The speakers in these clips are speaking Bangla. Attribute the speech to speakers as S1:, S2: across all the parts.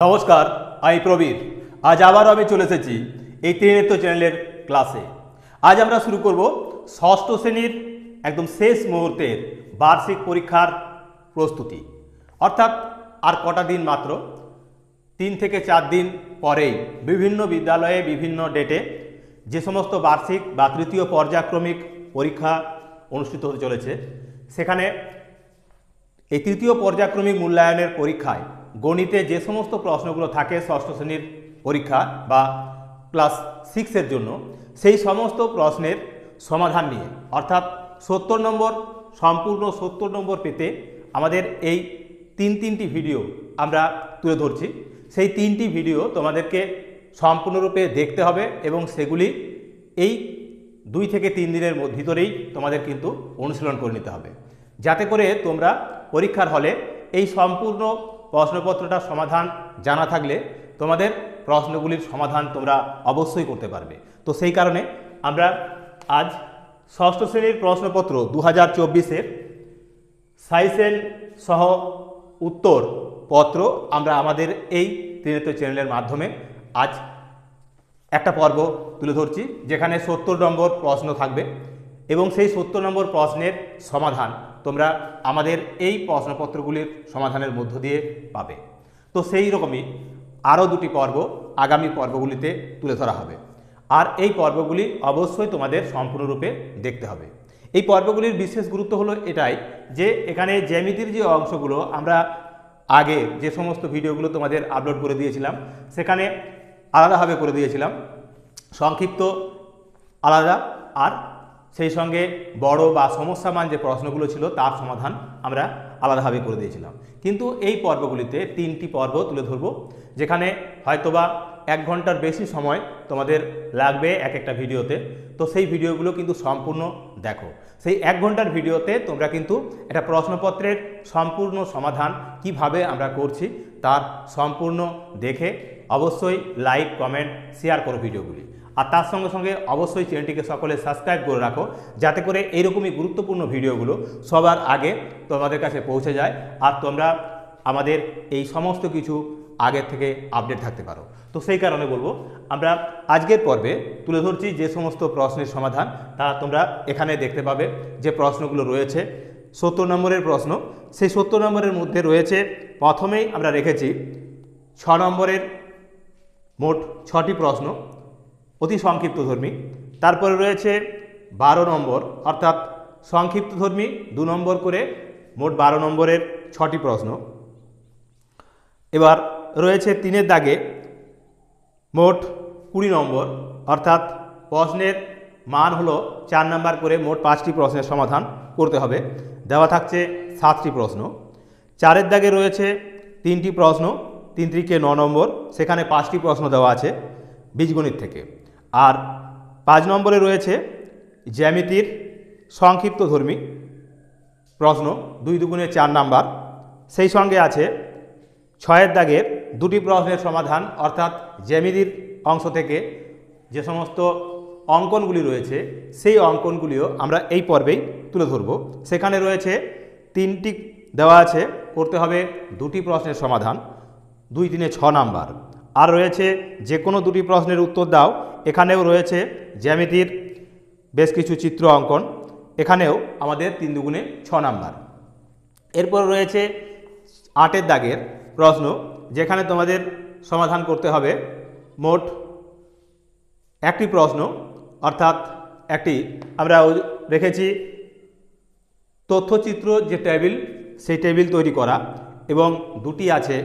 S1: নমস্কার, আমি প্রবীর। আজ আবারও আমি চলে এসেছি এই ত্রিনেত্র চ্যানেলের ক্লাসে। আজ আমরা শুরু করব ষষ্ঠ শ্রেণীর একদম শেষ মুহূর্তের বার্ষিক পরীক্ষার প্রস্তুতি। অর্থাৎ আর কটা দিন মাত্র, 3 থেকে 4 দিন পরেই বিভিন্ন বিদ্যালয়ে বিভিন্ন ডেটে যে সমস্ত বার্ষিক বা তৃতীয় পর্যায়ক্রমিক পরীক্ষা অনুষ্ঠিত হতে চলেছে, সেখানে এই তৃতীয় পর্যায়ক্রমিক মূল্যায়নের পরীক্ষায় গণিতে যে সমস্ত প্রশ্নগুলো থাকে ষষ্ঠ শ্রেণীর পরীক্ষা বা ক্লাস 6-এর জন্য, সেই সমস্ত প্রশ্নের সমাধান নিয়ে, অর্থাৎ 70 নম্বর, সম্পূর্ণ 70 নম্বর পেতে আমাদের এই তিনটি ভিডিও আমরা তুলে ধরছি। সেই 3টি ভিডিও তোমাদেরকে সম্পূর্ণরূপে দেখতে হবে এবং সেগুলি এই 2 থেকে 3 দিনের ভিতরেই তোমাদের কিন্তু অনুশীলন করে নিতে হবে, যাতে করে তোমরা পরীক্ষার হলে এই সম্পূর্ণ প্রশ্নপত্রটার সমাধান জানা থাকলে তোমাদের প্রশ্নগুলির সমাধান তোমরা অবশ্যই করতে পারবে। তো সেই কারণে আমরা আজ ষষ্ঠ শ্রেণীর প্রশ্নপত্র 2024-এর সাইসেন সহ উত্তর পত্র আমরা আমাদের এই ত্রিনেত্র চ্যানেলের মাধ্যমে আজ একটা পর্ব তুলে ধরছি, যেখানে 70 নম্বর প্রশ্ন থাকবে এবং সেই 70 নম্বর প্রশ্নের সমাধান তোমরা আমাদের এই প্রশ্নপত্রগুলির সমাধানের মধ্য দিয়ে পাবে। তো সেই রকমই আরও 2টি পর্ব আগামী পর্বগুলিতে তুলে ধরা হবে, আর এই পর্বগুলি অবশ্যই তোমাদের সম্পূর্ণরূপে দেখতে হবে। এই পর্বগুলির বিশেষ গুরুত্ব হলো এটাই যে এখানে জ্যামিতির যে অংশগুলো আমরা আগে যে সমস্ত ভিডিওগুলো তোমাদের আপলোড করে দিয়েছিলাম, সেখানে আলাদাভাবে করে দিয়েছিলাম, সংক্ষিপ্ত আলাদা, আর সেই সঙ্গে বড় বা সমস্যামান যে প্রশ্নগুলো ছিল তার সমাধান আমরা আলাদাভাবে করে দিয়েছিলাম। কিন্তু এই পর্বগুলিতে 3টি পর্ব তুলে ধরব, যেখানে হয়তোবা 1 ঘন্টার বেশি সময় তোমাদের লাগবে এক একটা ভিডিওতে। তো সেই ভিডিওগুলো কিন্তু সম্পূর্ণ দেখো। সেই 1 ঘন্টার ভিডিওতে তোমরা কিন্তু একটা প্রশ্নপত্রের সম্পূর্ণ সমাধান কিভাবে আমরা করছি তার সম্পূর্ণ দেখে অবশ্যই লাইক, কমেন্ট, শেয়ার করো ভিডিওগুলি। আর তার সঙ্গে সঙ্গে অবশ্যই চ্যানেলটিকে সকলে সাবস্ক্রাইব করে রাখো, যাতে করে এইরকমই গুরুত্বপূর্ণ ভিডিওগুলো সবার আগে তোমাদের কাছে পৌঁছে যায় আর তোমরা আমাদের এই সমস্ত কিছু আগের থেকে আপডেট থাকতে পারো। তো সেই কারণে বলবো, আমরা আজকের পর্বে তুলে ধরছি যে সমস্ত প্রশ্নের সমাধান তা তোমরা এখানে দেখতে পাবে। যে প্রশ্নগুলো রয়েছে 70 নম্বরের প্রশ্ন, সেই 70 নম্বরের মধ্যে রয়েছে, প্রথমেই আমরা রেখেছি 6 নম্বরের মোট 6টি প্রশ্ন অতি সংক্ষিপ্তধর্মী। তারপরে রয়েছে 12 নম্বর, অর্থাৎ সংক্ষিপ্তধর্মী 2 নম্বর করে মোট 12 নম্বরের 6টি প্রশ্ন। এবার রয়েছে 3-এর দাগে মোট 20 নম্বর, অর্থাৎ প্রশ্নের মান হলো 4 নম্বর করে মোট 5টি প্রশ্নের সমাধান করতে হবে। দেওয়া থাকছে 7টি প্রশ্ন। 4-এর দাগে রয়েছে 3টি প্রশ্ন, 3 × 9 নম্বর, সেখানে 5টি প্রশ্ন দেওয়া আছে বীজগণিত থেকে। আর 5 নম্বরে রয়েছে জ্যামিতির সংক্ষিপ্তধর্মী প্রশ্ন 2 × 2 = 4 নাম্বার। সেই সঙ্গে আছে 6-এর দাগের 2টি প্রশ্নের সমাধান, অর্থাৎ জ্যামিতির অংশ থেকে যে সমস্ত অঙ্কনগুলি রয়েছে সেই অঙ্কনগুলিও আমরা এই পর্বেই তুলে ধরব। সেখানে রয়েছে 3টি দেওয়া আছে, করতে হবে 2টি প্রশ্নের সমাধান, 2 × 3 = 6 নাম্বার। আর রয়েছে যে কোনো 2টি প্রশ্নের উত্তর দাও, এখানেও রয়েছে জ্যামিতির বেশ কিছু চিত্র অঙ্কন, এখানেও আমাদের 3 × 2 = 6 নাম্বার। এরপর রয়েছে 8-এর দাগের প্রশ্ন, যেখানে তোমাদের সমাধান করতে হবে মোট 1টি প্রশ্ন, অর্থাৎ একটি আমরা রেখেছি তথ্যচিত্র যে টেবিল, সেই টেবিল তৈরি করা, এবং 2টি আছে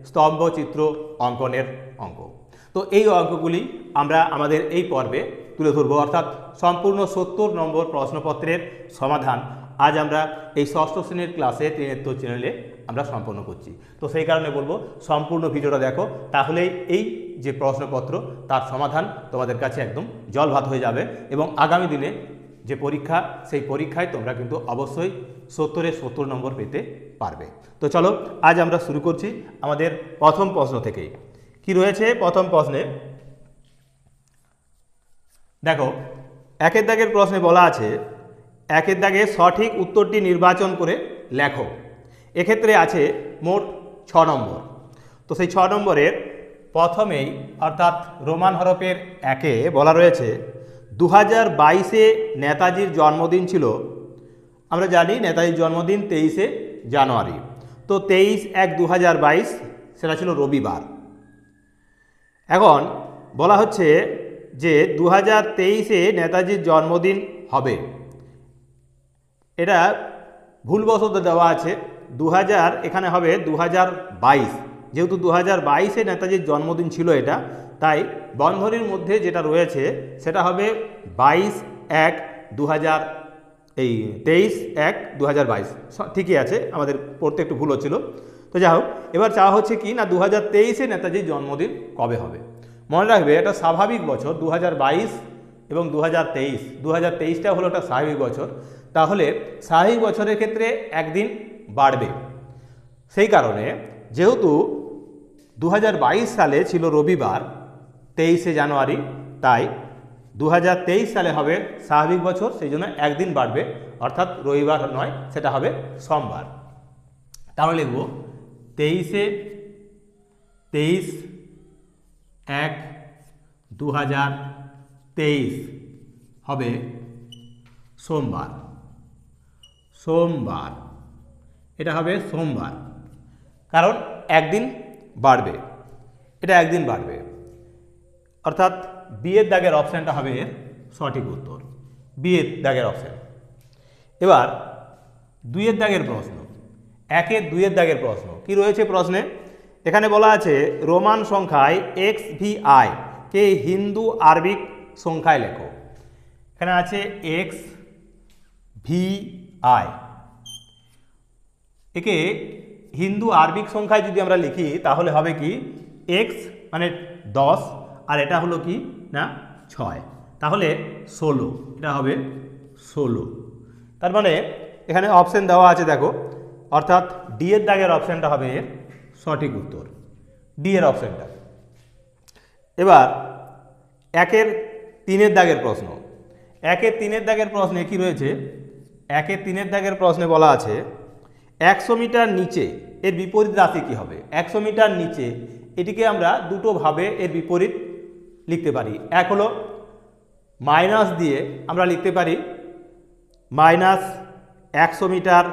S1: স্তম্ভচিত্র অঙ্কনের অঙ্ক। তো এই অঙ্কগুলি আমরা আমাদের এই পর্বে তুলে ধরব, অর্থাৎ সম্পূর্ণ 70 নম্বর প্রশ্নপত্রের সমাধান আজ আমরা এই ষষ্ঠ শ্রেণীর ক্লাসে ত্রিনেত্র চ্যানেলে আমরা সম্পন্ন করছি। তো সেই কারণে বলবো সম্পূর্ণ ভিডিওটা দেখো, তাহলেই এই যে প্রশ্নপত্র তার সমাধান তোমাদের কাছে একদম জলভাত হয়ে যাবে এবং আগামী দিনে যে পরীক্ষা, সেই পরীক্ষায় তোমরা কিন্তু অবশ্যই 70-এ 70 নম্বর পেতে পারবে। তো চলো আজ আমরা শুরু করছি আমাদের প্রথম প্রশ্ন থেকেই। কি রয়েছে প্রথম প্রশ্নে? দেখো, 1-এর দাগের প্রশ্নে বলা আছে, 1-এর দাগে সঠিক উত্তরটি নির্বাচন করে লেখো। এক্ষেত্রে আছে মোট 6 নম্বর। তো সেই 6 নম্বরের প্রথমেই অর্থাৎ রোমান হরফের 1-এ বলা রয়েছে 2022-এ নেতাজির জন্মদিন ছিল। আমরা জানি নেতাজির জন্মদিন 23শে জানুয়ারি। তো 23/1/2022 সেটা ছিল রবিবার। এখন বলা হচ্ছে যে 2023-এ নেতাজির জন্মদিন হবে, এটা ভুলবশত দেওয়া আছে 2000, এখানে হবে 2022। যেহেতু 2022-এ নেতাজির জন্মদিন ছিল এটা, তাই বন্ধনীর মধ্যে যেটা রয়েছে সেটা হবে 23/1/2022। ঠিকই আছে, আমাদের পড়তে একটু ভুল হচ্ছিল। তো যাই হোক, এবার চাওয়া হচ্ছে কি না 2023-এ নেতাজির জন্মদিন কবে হবে। মনে রাখবে এটা স্বাভাবিক বছর 2022 এবং 2023। 2023টা হলো একটা স্বাভাবিক বছর, তাহলে স্বাভাবিক বছরের ক্ষেত্রে একদিন বাড়বে। সেই কারণে যেহেতু 2022 সালে ছিল রবিবার 23শে জানুয়ারি, তাই 2023 সালে হবে স্বাভাবিক বছর, সেই জন্য একদিন বাড়বে, অর্থাৎ রবিবার নয়, সেটা হবে সোমবার। তাহলে লিখব 23/1/2023 হবে সোমবার। সোমবার, এটা হবে সোমবার, কারণ একদিন বাড়বে, এটা একদিন বাড়বে, অর্থাৎ বিয়ের দাগের অপশানটা হবে এর সঠিক উত্তর, বিয়ের দাগের অপশান। এবার 2-এর দাগের প্রশ্ন, 1-এর 2-এর দাগের প্রশ্ন কি রয়েছে প্রশ্নে? এখানে বলা আছে রোমান সংখ্যায় XVI কে হিন্দু আরবিক সংখ্যায় লেখো। এখানে আছে XVI, একে হিন্দু আরবিক সংখ্যায় যদি আমরা লিখি তাহলে হবে কি x মানে 10, আর এটা হলো কি না 6, তাহলে 16, এটা হবে 16। তার মানে এখানে অপশন দেওয়া আছে দেখো, অর্থাৎ ডি এর দাগের অপশনটা হবে এর সঠিক উত্তর, ডি এর অপশনটা। এবার 1-এর 3-এর দাগের প্রশ্ন, 1-এর 3-এর দাগের প্রশ্নে কি রয়েছে? 1-এর 3-এর দাগের প্রশ্নে বলা আছে 100 মিটার নিচে এর বিপরীত রাশি কি হবে? 100 মিটার নিচে, এটিকে আমরা দুটো ভাবে এর বিপরীত লিখতে পারি। এক হলো মাইনাস দিয়ে আমরা লিখতে পারি -100 মিটার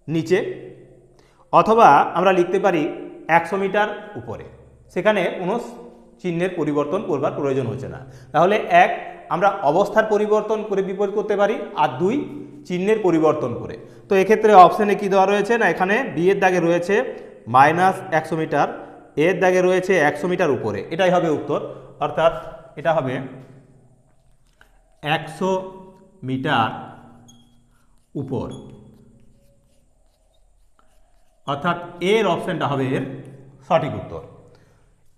S1: নিচে, অথবা আমরা লিখতে পারি 100 মিটার উপরে, সেখানে কোনো চিহ্নের পরিবর্তন করবার প্রয়োজন হচ্ছে না। তাহলে 1 আমরা অবস্থার পরিবর্তন করে বিপরীত করতে পারি, আর 2 চিহ্নের পরিবর্তন করে। তো এক্ষেত্রে অপশানে কি দেওয়া রয়েছে না, এখানে বি এর দাগে রয়েছে -100 মিটার, এর দাগে রয়েছে 100 মিটার উপরে, এটাই হবে উত্তর। অর্থাৎ এটা হবে 100 মিটার উপর, অর্থাৎ এর অপশানটা হবে এর সঠিক উত্তর,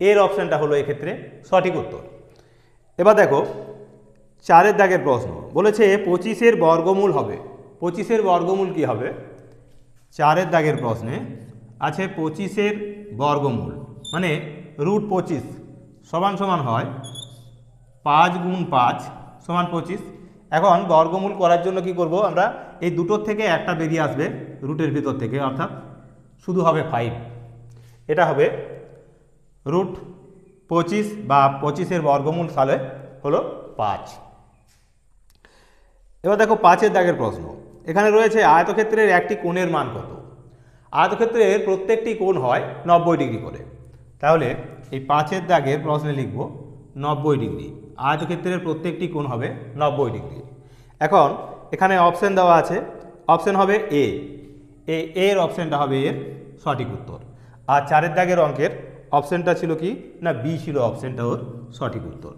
S1: এর অপশানটা হলো এক্ষেত্রে সঠিক উত্তর। এবার দেখো 4-এর দাগের প্রশ্ন বলেছে 25-এর বর্গমূল হবে। 25-এর বর্গমূল কি হবে? 4-এর দাগের প্রশ্নে আছে 25-এর বর্গমূল মানে √25 সমান সমান হয় 5 গুণ 5 সমান 25। এখন বর্গমূল করার জন্য কি করব আমরা, এই দুটোর থেকে একটা বেরিয়ে আসবে রুটের ভিতর থেকে, অর্থাৎ শুধু হবে 5, এটা হবে √25 বা 25-এর বর্গমূল সালে হলো 5। এবার দেখো 5-এর দাগের প্রশ্ন, এখানে রয়েছে আয়তক্ষেত্রের একটি কোণের মান কত? আয়তক্ষেত্রের প্রত্যেকটি কোণ হয় 90 ডিগ্রি করে, তাহলে এই 5-এর দাগের প্রশ্নে লিখব 90 ডিগ্রি। আয়তক্ষেত্রের প্রত্যেকটি কোণ হবে 90 ডিগ্রি। এখন এখানে অপশন দেওয়া আছে, অপশন হবে এ, এর অপশনটা হবে এর সঠিক উত্তর। আর 4-এর দাগের অঙ্কের অপশনটা ছিল কি না বি ছিল অপশনটা ওর সঠিক উত্তর।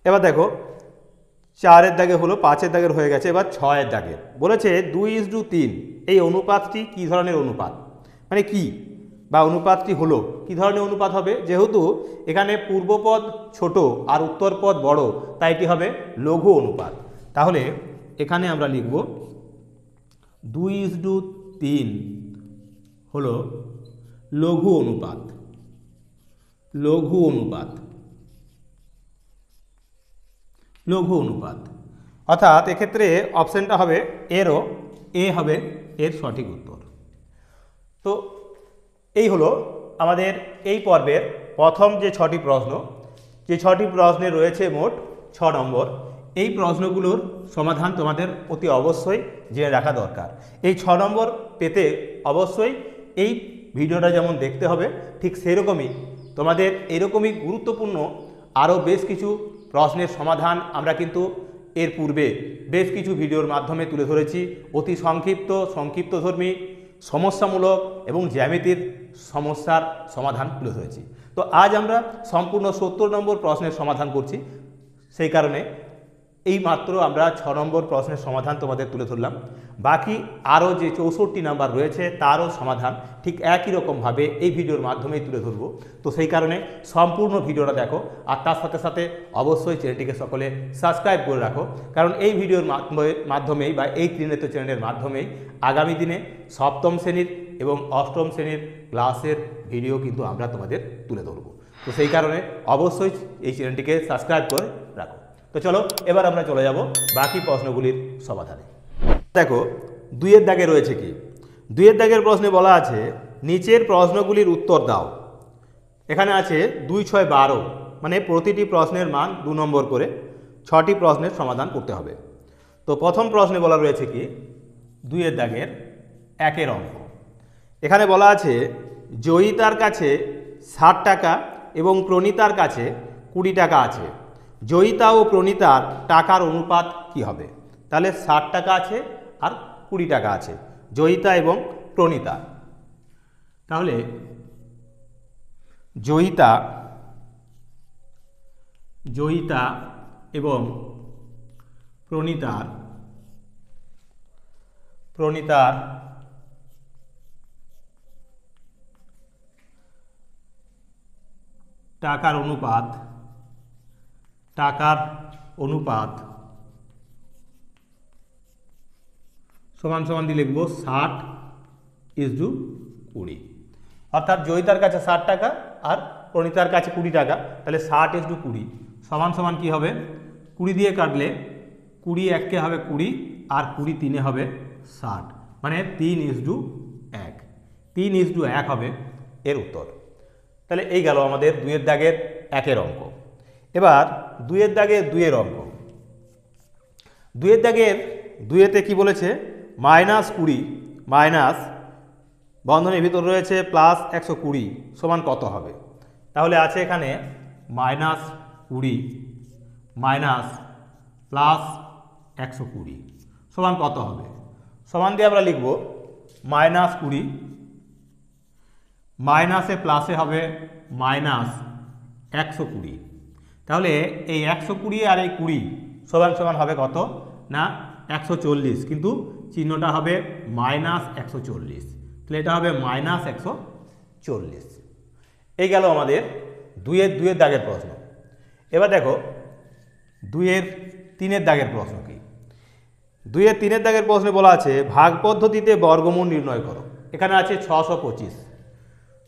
S1: এবার দেখো 4-এর দাগে হলো, 5-এর দাগের হয়ে গেছে, এবার 6-এর দাগের বলেছে 2:3 এই অনুপাতটি কি ধরনের অনুপাত, মানে কি বা অনুপাতটি হলো কি ধরনের অনুপাত হবে? যেহেতু এখানে পূর্বপদ ছোট আর উত্তরপদ বড়, তাই এটি হবে লঘু অনুপাত। তাহলে এখানে আমরা লিখব 2:3 হলো লঘু অনুপাত, লঘু অনুপাত, লঘু অনুপাত। অর্থাৎ এক্ষেত্রে অপশনটা হবে এরও, এ হবে এর সঠিক উত্তর। তো এই হলো আমাদের এই পর্বের প্রথম যে 6টি প্রশ্ন, যে 6টি প্রশ্নে রয়েছে মোট 6 নম্বর। এই প্রশ্নগুলোর সমাধান তোমাদের অতি অবশ্যই জেনে রাখা দরকার। এই 6 নম্বর পেতে অবশ্যই এই ভিডিওটা যেমন দেখতে হবে, ঠিক সেরকমই তোমাদের এরকমই গুরুত্বপূর্ণ আরও বেশ কিছু প্রশ্নের সমাধান আমরা কিন্তু এর পূর্বে বেশ কিছু ভিডিওর মাধ্যমে তুলে ধরেছি। অতি সংক্ষিপ্তধর্মী, সমস্যামূলক এবং জ্যামিতির সমস্যার সমাধান তুলে ধরেছি। তো আজ আমরা সম্পূর্ণ 70 নম্বর প্রশ্নের সমাধান করছি। সেই কারণে এই মাত্র আমরা 6 নম্বর প্রশ্নের সমাধান তোমাদের তুলে ধরলাম। বাকি আরও যে 64 নাম্বার রয়েছে তারও সমাধান ঠিক একই রকমভাবে এই ভিডিওর মাধ্যমেই তুলে ধরবো। তো সেই কারণে সম্পূর্ণ ভিডিওটা দেখো, আর তার সাথে সাথে অবশ্যই চ্যানেলটিকে সকলে সাবস্ক্রাইব করে রাখো, কারণ এই ভিডিওর মাধ্যমেই বা এই ত্রিনেত্র চ্যানেলের মাধ্যমেই আগামী দিনে সপ্তম শ্রেণীর এবং অষ্টম শ্রেণীর ক্লাসের ভিডিও কিন্তু আমরা তোমাদের তুলে ধরবো। তো সেই কারণে অবশ্যই এই চ্যানেলটিকে সাবস্ক্রাইব করে রাখো। তো চলো এবার আমরা চলে যাব বাকি প্রশ্নগুলির সমাধানে। দেখো 2-এর দাগে রয়েছে কি? 2-এর দাগের প্রশ্নে বলা আছে নিচের প্রশ্নগুলির উত্তর দাও। এখানে আছে 2, 6, 12, মানে প্রতিটি প্রশ্নের মান 2 নম্বর করে 6টি প্রশ্নের সমাধান করতে হবে। তো প্রথম প্রশ্নে বলা রয়েছে কি 2-এর দাগের 1-এর অঙ্ক। এখানে বলা আছে জয়িতার কাছে 60 টাকা এবং প্রণীতার কাছে 20 টাকা আছে। জয়িতা ও প্রণীতার টাকার অনুপাত কি হবে? তাহলে 60 টাকা আছে আর 20 টাকা আছে, জয়িতা এবং প্রণীতা। তাহলে জয়িতা এবং প্রণীতার টাকার অনুপাত সমান সমান দিয়ে লিখব 60:20। অর্থাৎ জয়িতার কাছে 60 টাকা আর প্রণীতার কাছে 20 টাকা, তাহলে 60:20 সমান সমান কী হবে? 20 দিয়ে কাটলে 20 1-কে হবে 20 আর 20 3-এ হবে 60, মানে 3:1। 3:1 হবে এর উত্তর। তাহলে এই গেল আমাদের 2-এর দাগের 1-এর অঙ্ক। এবার 2-এর দাগের 2-এর অঙ্ক। 2-এর দাগের 2-এতে কি বলেছে? -20 মাইনাস বন্ধনীর ভিতর রয়েছে +120 সমান কত হবে? তাহলে আছে এখানে -20 মাইনাস +120 সমান কত হবে? সমান দিয়ে আমরা লিখব -20 মাইনাসে প্লাসে হবে -120। তাহলে এই 120 আর এই 20 সমান সমান হবে কত? না 140, কিন্তু চিহ্নটা হবে -140, তাহলে এটা হবে -140। এই গেল আমাদের 2-এর দাগের প্রশ্ন। এবার দেখো 2-এর 3-এর দাগের প্রশ্ন কি? 2-এর 3-এর দাগের প্রশ্নে বলা আছে ভাগ পদ্ধতিতে বর্গমূল নির্ণয় করো। এখানে আছে 625।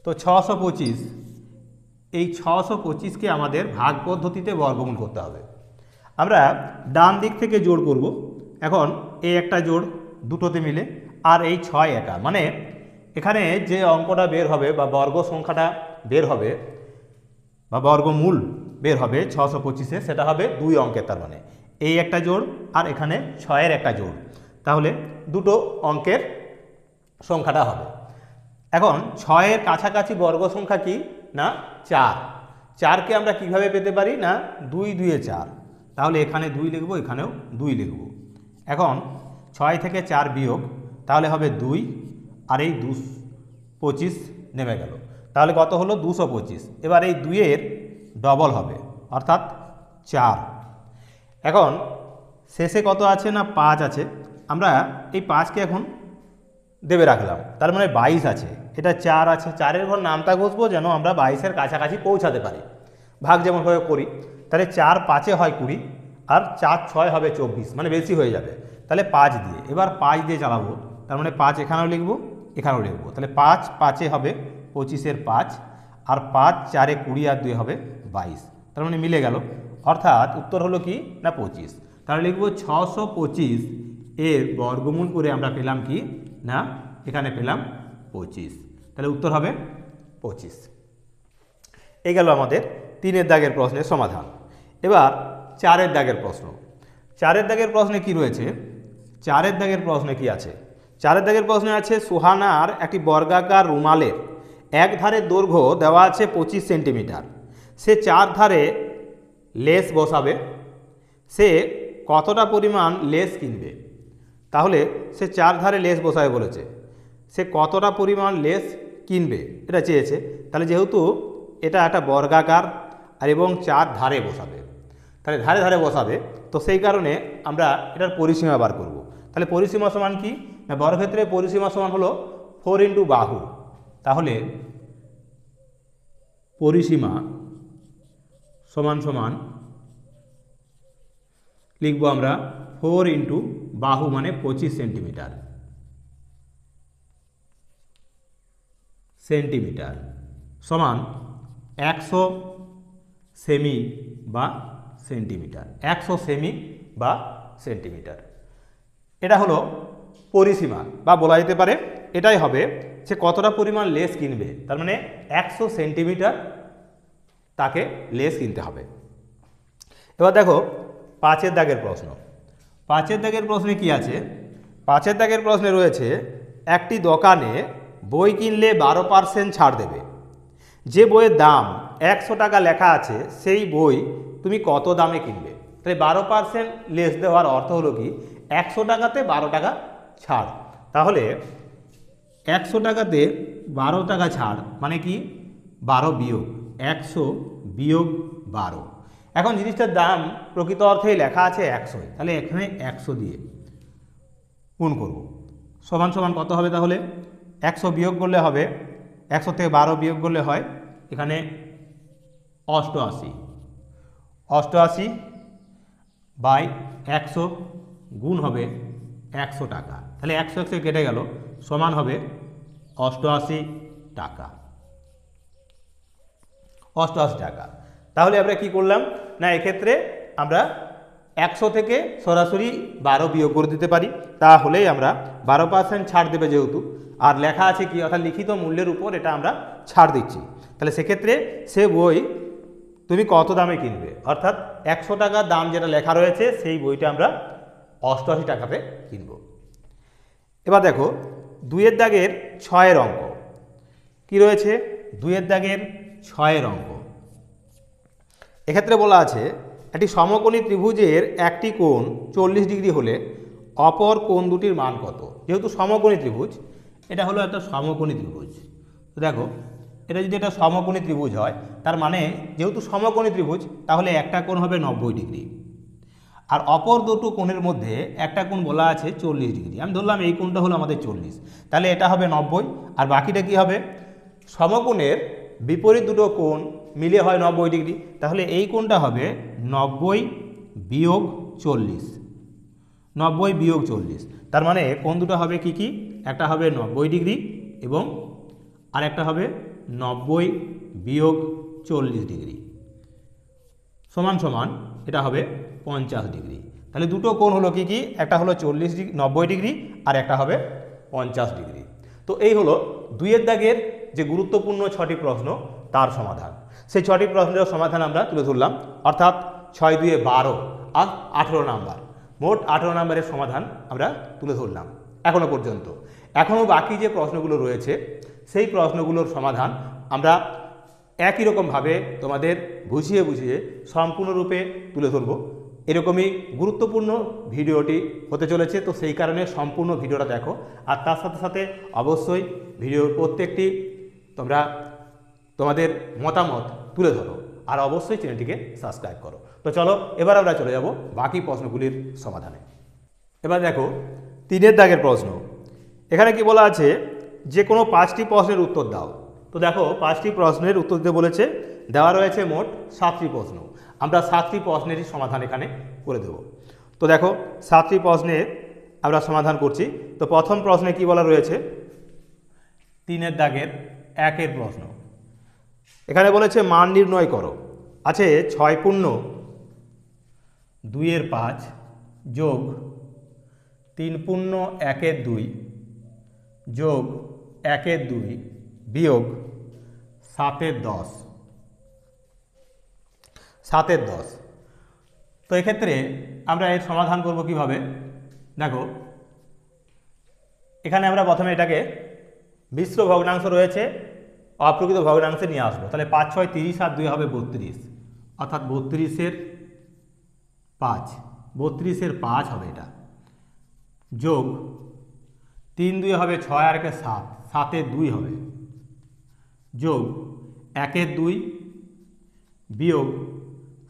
S1: তো 625, এই 625কে আমাদের ভাগ পদ্ধতিতে বর্গমূল করতে হবে। আমরা ডান দিক থেকে জোড় করব। এখন এই একটা জোড় দুটোতে মিলে, আর এই 6 একা, মানে এখানে যে অঙ্কটা বের হবে বা বর্গ সংখ্যাটা বের হবে বা বর্গমূল বের হবে 625-এ, সেটা হবে 2 অঙ্কের। তার মানে এই একটা জোড় আর এখানে 6-এর একটা জোড়, তাহলে দুটো অঙ্কের সংখ্যাটা হবে। এখন 6-এর কাছাকাছি বর্গ সংখ্যা কি? না 4। 4কে আমরা কিভাবে পেতে পারি? না 2 2 4। তাহলে এখানে 2 লিখব, এখানেও 2 লিখব। এখন 6 থেকে 4 বিয়োগ, তাহলে হবে 2 আর এই 225 নেমে গেল, তাহলে কত হলো? 225। এবার এই 2-এর ডবল হবে, অর্থাৎ 4। এখন শেষে কত আছে? না 5 আছে। আমরা এই 5কে এখন দেবে রাখলাম, তার মানে 22 আছে। এটা 4 আছে, 4-এর ঘর নামটা ঘষবো যেন আমরা 22-এর কাছাকাছি পৌঁছাতে পারি, ভাগ যেমনভাবে করি। তাহলে 4 5-এ হয় 20 আর 4 6 হবে 24, মানে বেশি হয়ে যাবে। তাহলে 5 দিয়ে, এবার 5 দিয়ে চালাবো, তার মানে 5 এখানেও লিখবো, এখানেও লিখবো। তাহলে 5 5-এ হবে 25-এর 5, আর 5 4-এ 20 আর 2 হবে 22, তার মানে মিলে গেল। অর্থাৎ উত্তর হলো কি? না 25। তাহলে লিখবো 625 এর বর্গমূল করে আমরা পেলাম কি? না এখানে পেলাম 25। তাহলে উত্তর হবে 25। এই গেল আমাদের 3-এর দাগের প্রশ্নের সমাধান। এবার 4-এর দাগের প্রশ্ন। 4-এর দাগের প্রশ্নে কি রয়েছে? 4-এর দাগের প্রশ্নে কি আছে? 4-এর দাগের প্রশ্নে আছে সুহানার একটি বর্গাকার রুমালের এক ধারের দৈর্ঘ্য দেওয়া আছে 25 সেন্টিমিটার। সে 4 ধারে লেস বসাবে। সে কতটা পরিমাণ লেস কিনবে? তাহলে সে 4 ধারে লেস বসাবে বলেছে, সে কতটা পরিমাণ লেস কিনবে এটা চেয়েছে। তাহলে যেহেতু এটা একটা বর্গাকার আর এবং 4 ধারে বসাবে, তাহলে ধারে ধারে বসাবে, তো সেই কারণে আমরা এটার পরিসীমা বার করব। তাহলে পরিসীমা সমান কি? না, বর্গক্ষেত্রে পরিসীমা সমান হলো 4 ইন্টু বাহু। তাহলে পরিসীমা সমান সমান লিখব আমরা 4 ইন্টু বাহু মানে 25 সেন্টিমিটার সমান 100 সেমি বা সেন্টিমিটার। 100 সেমি বা সেন্টিমিটার, এটা হলো পরিসীমা, বা বলা যেতে পারে এটাই হবে সে কতটা পরিমাণ লেস কিনবে। তার মানে 100 সেন্টিমিটার তাকে লেস কিনতে হবে। এবার দেখো 5-এর দাগের প্রশ্ন। 5-এর দাগের প্রশ্নে কি আছে? 5-এর দাগের প্রশ্নে রয়েছে একটি দোকানে বই কিনলে 12% ছাড় দেবে। যে বইয়ের দাম 100 টাকা লেখা আছে সেই বই তুমি কত দামে কিনবে? তাহলে 12% লেস দেওয়ার অর্থ হলো কি 100 টাকাতে 12 টাকা ছাড়। তাহলে 100 টাকাতে 12 টাকা ছাড় মানে কি 12 বিয়োগ 100 বিয়োগ 12। এখন জিনিসটার দাম প্রকৃত অর্থেই লেখা আছে 100, তাহলে এখানে 100 দিয়ে গুণ করব। সমান সমান কত হবে? তাহলে 100 বিয়োগ করলে হবে 100 থেকে 12 বিয়োগ করলে হয় এখানে 88 বাই 100 গুণ হবে 100 টাকা। তাহলে 100 কেটে গেল, সমান হবে 88 টাকা। 88 টাকা। তাহলে আমরা কি করলাম না, এক্ষেত্রে আমরা 100 থেকে সরাসরি 12 বিয়োগ করে দিতে পারি, তাহলেই আমরা 12% ছাড় দেবে যেহেতু, আর লেখা আছে কি অর্থাৎ লিখিত মূল্যের উপর এটা আমরা ছাড় দিচ্ছি। তাহলে সেক্ষেত্রে সে বই তুমি কত দামে কিনবে, অর্থাৎ 100 টাকার দাম যেটা লেখা রয়েছে সেই বইটা আমরা 88 টাকাতে কিনব। এবার দেখো 2-এর দাগের 6-এর অঙ্ক কি রয়েছে? 2-এর দাগের 6-এর অঙ্ক। এক্ষেত্রে বলা আছে একটি সমকোণী ত্রিভুজের একটি কোণ 40 ডিগ্রি হলে অপর কোণ দুটির মান কত? যেহেতু সমকোণী ত্রিভুজ, এটা হলো একটা সমকোণী ত্রিভুজ। তো দেখো এটা যদি একটা সমকোণী ত্রিভুজ হয়, তার মানে যেহেতু সমকোণী ত্রিভুজ তাহলে একটা কোণ হবে 90 ডিগ্রি, আর অপর দুটো কোণের মধ্যে একটা কোণ বলা আছে 40 ডিগ্রি। আমি ধরলাম এই কোণটা হলো আমাদের 40, তাহলে এটা হবে 90, আর বাকিটা কি হবে? সমকোণের বিপরীত দুটো কোণ মিলে হয় 90 ডিগ্রি, তাহলে এই কোণটা হবে 90 বিয়োগ 40। 90 বিয়োগ 40, তার মানে কোণ দুটো হবে কি কি? একটা হবে 90 ডিগ্রি এবং আর একটা হবে 90 বিয়োগ 40 ডিগ্রি সমান সমান এটা হবে 50 ডিগ্রি। তাহলে দুটো কোণ হলো কি কি? একটা হলো 90 ডিগ্রি আর একটা হবে 50 ডিগ্রি। তো এই হলো 2-এর দাগের যে গুরুত্বপূর্ণ 6টি প্রশ্ন তার সমাধান। সেই 6টি প্রশ্নের সমাধান আমরা তুলে ধরলাম, অর্থাৎ 6 2 12 আর 18 নাম্বার, মোট 18 নাম্বারের সমাধান আমরা তুলে ধরলাম এখনো পর্যন্ত। এখনও বাকি যে প্রশ্নগুলো রয়েছে সেই প্রশ্নগুলোর সমাধান আমরা একই রকমভাবে তোমাদের বুঝিয়ে বুঝিয়ে সম্পূর্ণরূপে তুলে ধরব। এরকমই গুরুত্বপূর্ণ ভিডিওটি হতে চলেছে, তো সেই কারণে সম্পূর্ণ ভিডিওটা দেখো, আর তার সাথে সাথে অবশ্যই ভিডিওর প্রত্যেকটি তোমরা তোমাদের মতামত তুলে ধরো, আর অবশ্যই চ্যানেলটিকে সাবস্ক্রাইব করো। তো চলো এবার আমরা চলে যাব বাকি প্রশ্নগুলির সমাধানে। এবার দেখো 3-এর দাগের প্রশ্ন। এখানে কি বলা আছে? যে কোনো 5টি প্রশ্নের উত্তর দাও। তো দেখো 5টি প্রশ্নের উত্তর দিতে বলেছে, দেওয়া রয়েছে মোট 7টি প্রশ্ন। আমরা 7টি প্রশ্নেরই সমাধান এখানে করে দেব। তো দেখো 7টি প্রশ্নের আমরা সমাধান করছি। তো প্রথম প্রশ্নে কি বলা রয়েছে? 3-এর দাগের 1-এর প্রশ্ন। এখানে বলেছে মান নির্ণয় করো। আছে 6 পূর্ণ 2-এর 5 যোগ 3 পূর্ণ 1-এর 2 যোগ 1-এর 2 বিয়োগ 7/10, 7/10। তো এক্ষেত্রে আমরা এর সমাধান করব কিভাবে? দেখো, এখানে আমরা প্রথমে এটাকে মিশ্র ভগ্নাংশ রয়েছে, অপ্রকৃত ভগ্নাংশে নিয়ে আসবো। তাহলে 5 6 30 আর 2 হবে 32, অর্থাৎ 32-এর 5, 32-এর 5 হবে এটা, যোগ 3 2 হবে 6 আর 1 7, 7-এর 2 হবে, যোগ 1-এর 2 বিয়োগ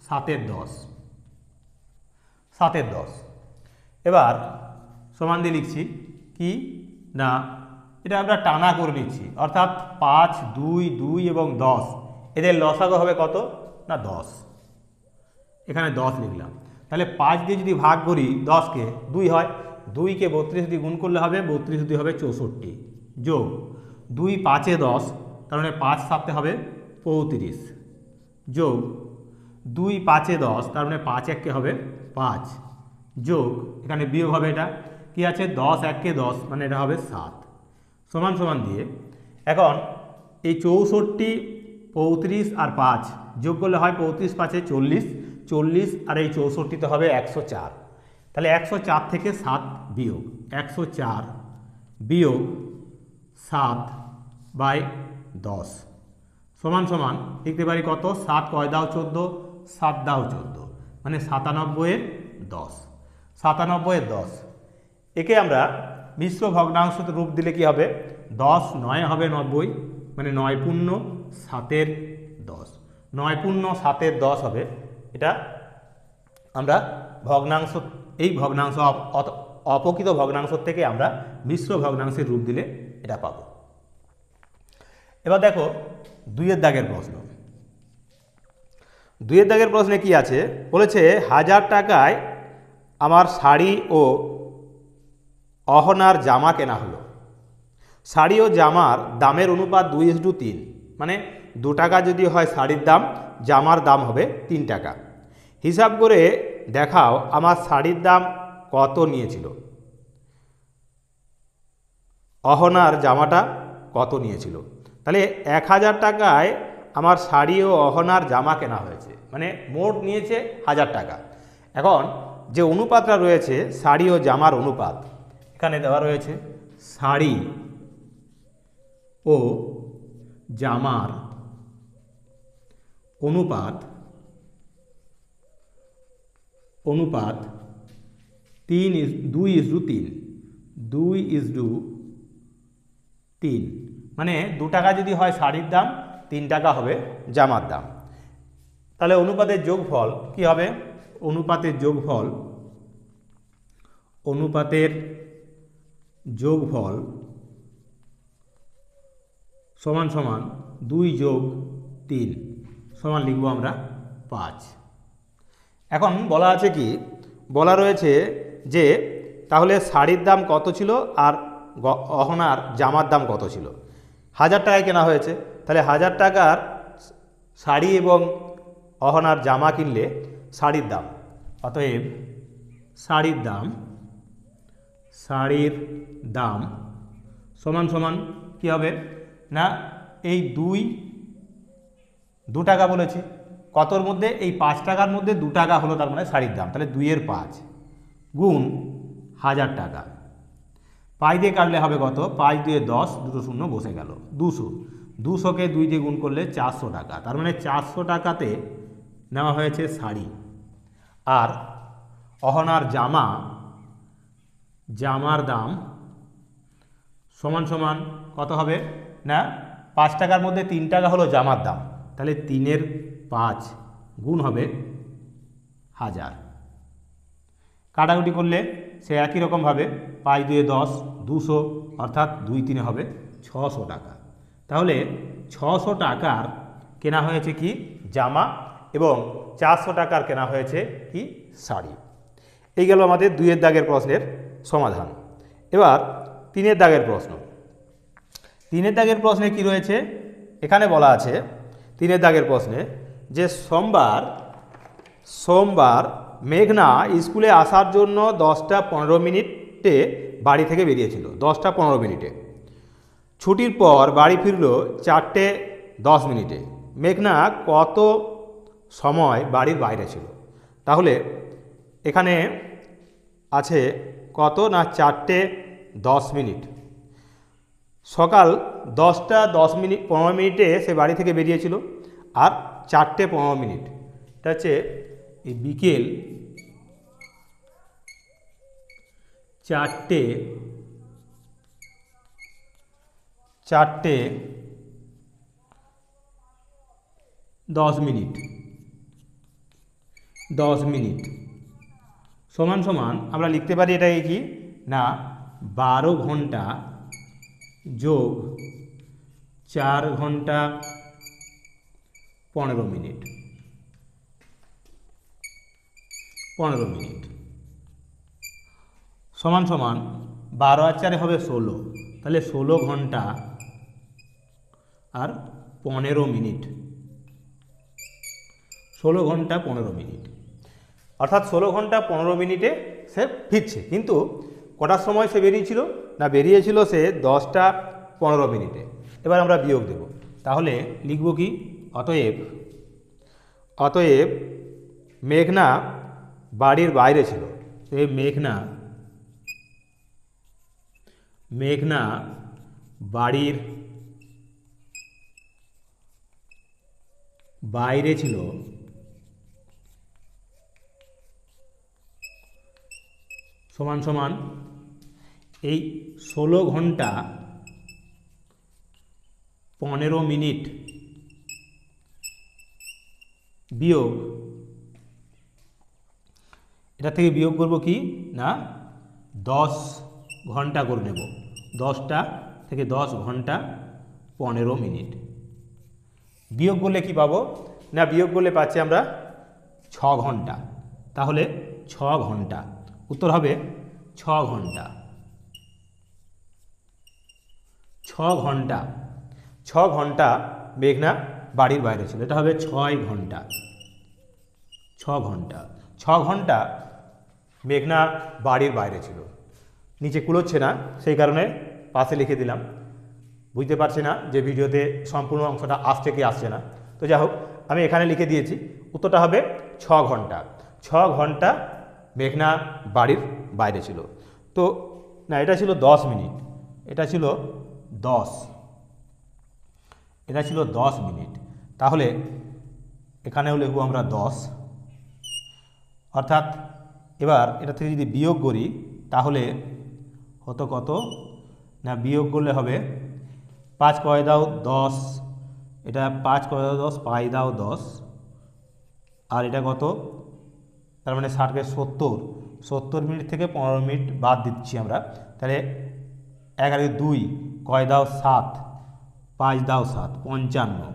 S1: 7/10, 7/10। এবার সমান দিয়ে লিখছি কি না, এটা আমরা টানা করে নিচ্ছি, অর্থাৎ 5 2 2 এবং 10 এদের লসাগু হবে কত না 10, এখানে 10 লিখলাম। তাহলে 5 দিয়ে যদি ভাগ করি 10-কে, 2 হয়, 2-কে 32 দিয়ে গুণ করলে হবে 32 2 হবে 64, যোগ 2 5 10, তার মানে 5 7 হবে 35, যোগ 2 5 10, তার মানে 5 1 হবে 5, যোগ এখানে বিয়োগ হবে, এটা কি আছে 10 1 10, মানে এটা হবে 7, সমান সমান দিয়ে এখন এই 64 35 আর 5 যোগ করলে হয় 35 5 40, 40 আর এই 64তে হবে 104। তাহলে 104 থেকে 7 বিয়োগ 104 বিয়োগ 7/10 সমান সমান লিখতে পারি কত, 7 কয় দাও 14, 7 দাও 14, মানে 97/10, 97/10। একে আমরা মিশ্র ভগ্নাংশ রূপ দিলে কি হবে, 10 9 হবে 90, মানে 9 পূর্ণ 7/10, 9 পূর্ণ 7/10 হবে। এটা আমরা ভগ্নাংশ, এই ভগ্নাংশ অপকৃত ভগ্নাংশ থেকে আমরা মিশ্র ভগ্নাংশের রূপ দিলে এটা পাব। এবার দেখো 2-এর দাগের প্রশ্ন। 2-এর দাগের প্রশ্নে কি আছে বলেছে, 1000 টাকায় আমার শাড়ি ও অহনার জামা কেনা হলো। শাড়ি ও জামার দামের অনুপাত 2:3, মানে 2 টাকা যদি হয় শাড়ির দাম, জামার দাম হবে 3 টাকা। হিসাব করে দেখাও আমার শাড়ির দাম কত নিয়েছিল, অহনার জামাটা কত নিয়েছিল। তাহলে 1000 টাকায় আমার শাড়ি ও অহনার জামা কেনা হয়েছে, মানে মোট নিয়েছে 1000 টাকা। এখন যে অনুপাতটা রয়েছে শাড়ি ও জামার অনুপাত, এখানে দেওয়া রয়েছে শাড়ি ও জামার অনুপাত 2:3, মানে 2 টাকা যদি হয় শাড়ির দাম, 3 টাকা হবে জামার দাম। তাহলে অনুপাতের যোগফল কি হবে, অনুপাতের যোগফল সমান সমান 2 যোগ 3 সমান লিখব আমরা 5। এখন বলা আছে কি, বলা রয়েছে যে তাহলে শাড়ির দাম কত ছিল আর অহনার জামার দাম কত ছিল। 1000 টাকায় কেনা হয়েছে, তাহলে 1000 টাকার শাড়ি এবং অহনার জামা কিনলে শাড়ির দাম, অতএব শাড়ির দাম সমান সমান কী হবে না, এই 2 টাকা বলেছে, কতর মধ্যে, এই 5 টাকার মধ্যে 2 টাকা হলো, তার মানে শাড়ির দাম, তাহলে 2/5 গুণ 1000 টাকা, 5 দিয়ে কাটলে হবে কত, 5 2 10, 2 0 বসে গেল, 200, 200-কে 2 দিয়ে গুণ করলে 400 টাকা, তার মানে 400 টাকাতে নেওয়া হয়েছে শাড়ি। আর অহনার জামার দাম সমান সমান কত হবে না, 5 টাকার মধ্যে 3 টাকা হলো জামার দাম, তাহলে 3/5 গুণ হবে 1000, কাটাকুটি করলে সে একই রকমভাবে 5 2 10, 200, অর্থাৎ 2 3 হবে 600 টাকা। তাহলে 600 টাকার কেনা হয়েছে কি জামা, এবং 400 টাকার কেনা হয়েছে কি শাড়ি। এই গেল আমাদের 2-এর দাগের প্রশ্নের সমাধান। এবার 3-এর দাগের প্রশ্ন। 3-এর দাগের প্রশ্নে কি রয়েছে, এখানে বলা আছে 3-এর দাগের প্রশ্নে যে সোমবার মেঘনা স্কুলে আসার জন্য 10টা 15 মিনিটে বাড়ি থেকে বেরিয়েছিল, 10টা 15 মিনিটে। ছুটির পর বাড়ি ফিরল 4:10 মেঘনা কত সময় বাড়ির বাইরে ছিল? তাহলে এখানে আছে কত না 4:10। সকাল 10:15 সে বাড়ি থেকে বেরিয়েছিল, আর 4:15 এটা হচ্ছে এই বিকেল 4:10 সমান সমান আমরা লিখতে পারি এটাকে কি না 12 ঘন্টা যোগ 4 ঘন্টা 15 মিনিট সমান সমান 12 আর 4 হবে 16, তাহলে 16 ঘন্টা আর 15 মিনিট, 16 ঘন্টা 15 মিনিট, অর্থাৎ 16 ঘন্টা 15 মিনিটে সে ফিরছে। কিন্তু কটার সময় সে বেরিয়েছিল না বেরিয়েছিল সে 10:15। এবার আমরা বিয়োগ দেব, তাহলে লিখব কি অতএব মেঘনা বাড়ির বাইরে ছিল। এই মেঘনা বাড়ির বাইরে ছিল সমান সমান এই 16 ঘন্টা 15 মিনিট বিয়োগ, এটা থেকে বিয়োগ করব কি না 10 ঘন্টা করে নেব, 10টা থেকে 10 ঘন্টা 15 মিনিট। বিয়োগ করলে কি পাবো না বিয়োগ করলে পাচ্ছি আমরা 6 ঘন্টা, তাহলে 6 ঘন্টা, উত্তর হবে 6 ঘন্টা। 6 ঘন্টা 6 ঘন্টা মেঘনা বাড়ির বাইরে ছিল, এটা হবে 6 ঘন্টা। 6 ঘন্টা 6 ঘন্টা মেঘনা বাড়ির বাইরে ছিল। নিচে কুলোচ্ছে না, সেই কারণে পাশে লিখে দিলাম। বুঝতে পারছি না যে ভিডিওতে সম্পূর্ণ অংশটা আসছে কি আসছে না, তো যাই হোক আমি এখানে লিখে দিয়েছি। উত্তরটা হবে 6 ঘন্টা। 6 ঘন্টা মেঘনা বাড়ির বাইরে ছিল। তো না এটা ছিল 10 মিনিট, এটা ছিল 10 মিনিট, তাহলে এখানেও লিখব আমরা 10। অর্থাৎ এবার এটা থেকে যদি বিয়োগ করি তাহলে হতো কত না বিয়োগ করলে হবে 5 কয় দাও 10, এটা 5 কয় দাও 10, পাই দাও 10, আর এটা কত তার মানে 60কে 70 মিনিট থেকে 15 মিনিট বাদ দিচ্ছি আমরা, তাহলে 11 2 কয় দাও 7, 5 দাও 7, 55,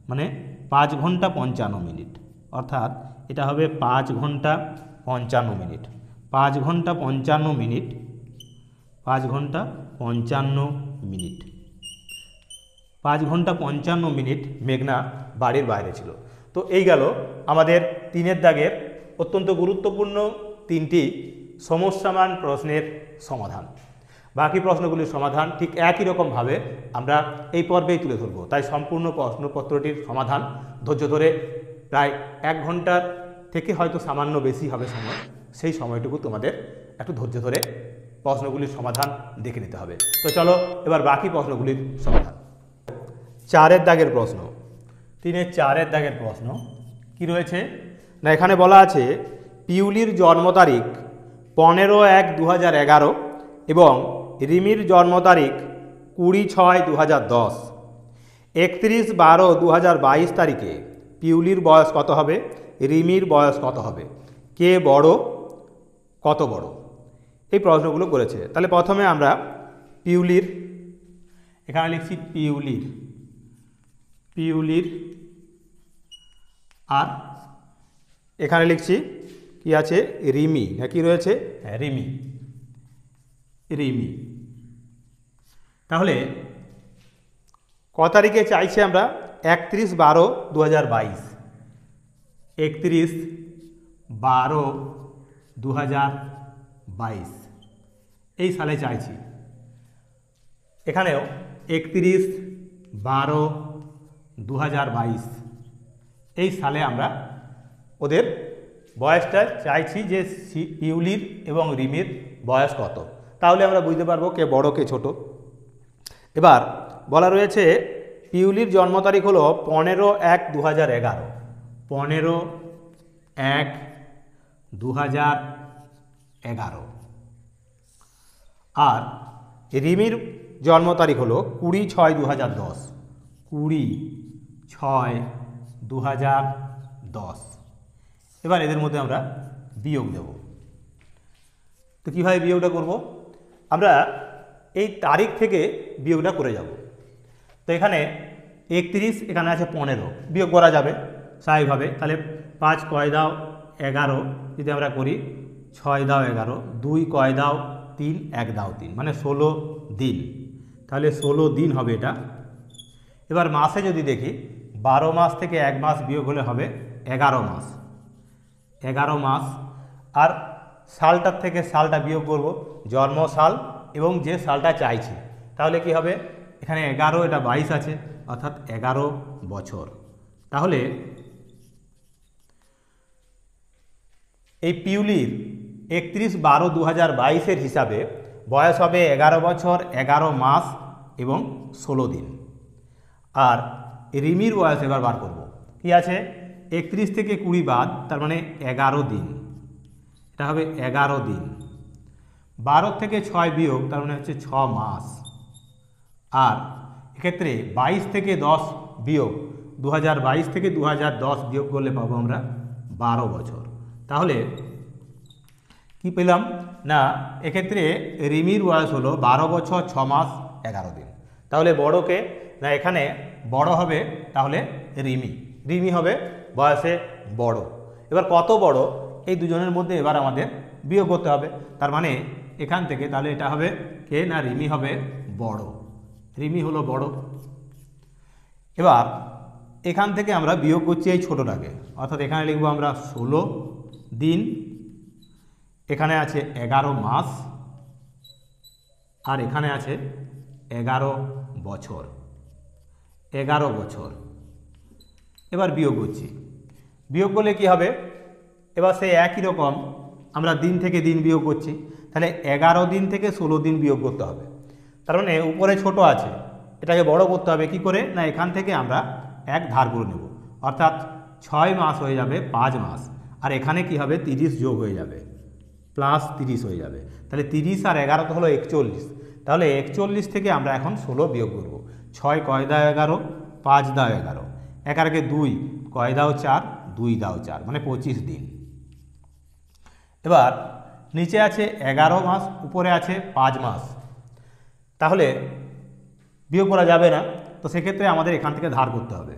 S1: মানে 5 ঘন্টা 55 মিনিট। অর্থাৎ এটা হবে 5 ঘন্টা 55 মিনিট, 5 ঘন্টা 55 মিনিট, 5 ঘন্টা 55 মিনিট, 5 ঘন্টা 55 মিনিট মেঘনা বাড়ির বাইরে ছিল। তো এই গেল আমাদের 3-এর দাগের অত্যন্ত গুরুত্বপূর্ণ 3টি সমস্যামান প্রশ্নের সমাধান। বাকি প্রশ্নগুলির সমাধান ঠিক একই রকমভাবে আমরা এই পর্বেই তুলে ধরব। তাই সম্পূর্ণ প্রশ্নপত্রটির সমাধান ধৈর্য ধরে প্রায় 1 ঘন্টার থেকে হয়তো সামান্য বেশি হবে সময়, সেই সময়টুকু তোমাদের একটু ধৈর্য ধরে প্রশ্নগুলির সমাধান দেখে নিতে হবে। তো চলো এবার বাকি প্রশ্নগুলির সমাধান। 4-এর দাগের প্রশ্ন, 3-এর 4-এর দাগের প্রশ্ন কি রয়েছে না এখানে বলা আছে পিউলির জন্ম তারিখ 15/1/2011 এবং রিমির জন্ম তারিখ 20/6/2010। 31/12/2022 তারিখে পিউলির বয়স কত হবে, রিমির বয়স কত হবে, কে বড় কত বড়, এই প্রশ্নগুলো করেছে। তাহলে প্রথমে আমরা পিউলির এখানে লিখছি পিউলির আর এখানে লিখছি কি আছে রিমি, না কি রয়েছে হ্যাঁ রিমি। তাহলে ক তারিখে চাইছে আমরা 31/12/2022, 31/12/2022 এই সালে চাইছি। এখানেও 31/12/2022 এই সালে আমরা ওদের বয়সটা চাইছি যে পিউলির এবং রিমির বয়স কত, তাহলে আমরা বুঝতে পারবো কে বড় কে ছোট। এবার বলা রয়েছে পিউলির জন্ম তারিখ হলো 15/1/2011, 15/1/2011। আর রিমির জন্ম তারিখ হলো 20/6/2010, 20/6/2010। এবার এদের মধ্যে আমরা বিয়োগ দেব। তো কীভাবে বিয়োগটা করব? আমরা এই তারিখ থেকে বিয়োগটা করে যাব। তো এখানে 31, এখানে আছে 15, বিয়োগ করা যাবে স্বাভাবিকভাবে। তাহলে 5 কয় দাও 11 যদি আমরা করি, 6 দাও 11, 2 কয় দাও 3, 1 দাও 3, মানে 16 দিন। তাহলে 16 দিন হবে এটা। এবার মাসে যদি দেখি, 12 মাস থেকে 1 মাস বিয়োগ হলে হবে 11 মাস, 11 মাস। আর সালটার থেকে সালটা বিয়োগ করব, জন্ম সাল এবং যে সালটা চাইছি, তাহলে কি হবে? এখানে 11, এটা 22 আছে, অর্থাৎ 11 বছর। তাহলে এই পিউলির 31/12/2022 হিসাবে বয়স হবে 11 বছর 11 মাস এবং 16 দিন। আর রিমির বয়স এবার বার করব, কি আছে? 31 থেকে 20 বাদ, তার মানে 11 দিন, এটা হবে 11 দিন। 12 থেকে 6 বিয়োগ, তার মানে হচ্ছে 6 মাস। আর এক্ষেত্রে 22 থেকে 10 বিয়োগ, 2022 থেকে 2010 বিয়োগ করলে পাবো আমরা 12 বছর। তাহলে কি পেলাম না, এক্ষেত্রে রিমির বয়স হলো 12 বছর 6 মাস 11 দিন। তাহলে বড়কে না, এখানে বড় হবে তাহলে রিমি হবে বয়সে বড়। এবার কত বড়, এই দুজনের মধ্যে এবার আমাদের বিয়োগ করতে হবে। তার মানে এখান থেকে তাহলে এটা হবে কে না, রিমি হবে বড়, রিমি হলো বড়। এবার এখান থেকে আমরা বিয়োগ করছি এই ছোটটাকে, অর্থাৎ এখানে লিখবো আমরা 16 দিন, এখানে আছে 11 মাস, আর এখানে আছে 11 বছর, 11 বছর। এবার বিয়োগ করছি, বিয়োগ করলে কি হবে? এবার সেই একই রকম আমরা দিন থেকে দিন বিয়োগ করছি, তাহলে 11 দিন থেকে 16 দিন বিয়োগ করতে হবে। তার মানে উপরে ছোট আছে, এটাকে বড় করতে হবে কি করে না, এখান থেকে আমরা 1 ধার করে নেব, অর্থাৎ 6 মাস হয়ে যাবে 5 মাস। আর এখানে কি হবে? 30 যোগ হয়ে যাবে, প্লাস 30 হয়ে যাবে। তাহলে 30 আর 11 তো হলো 41। তাহলে 41 থেকে আমরা এখন 16 বিয়োগ করব। 6 কয় দাও 11, 5 দাও 11, 11কে 2 কয় দাও 4, 2 দাও 4, মানে 25 দিন। এবার নিচে আছে 11 মাস, উপরে আছে 5 মাস, তাহলে বিয়োগ করা যাবে না। তো সেক্ষেত্রে আমাদের এখান থেকে ধার করতে হবে।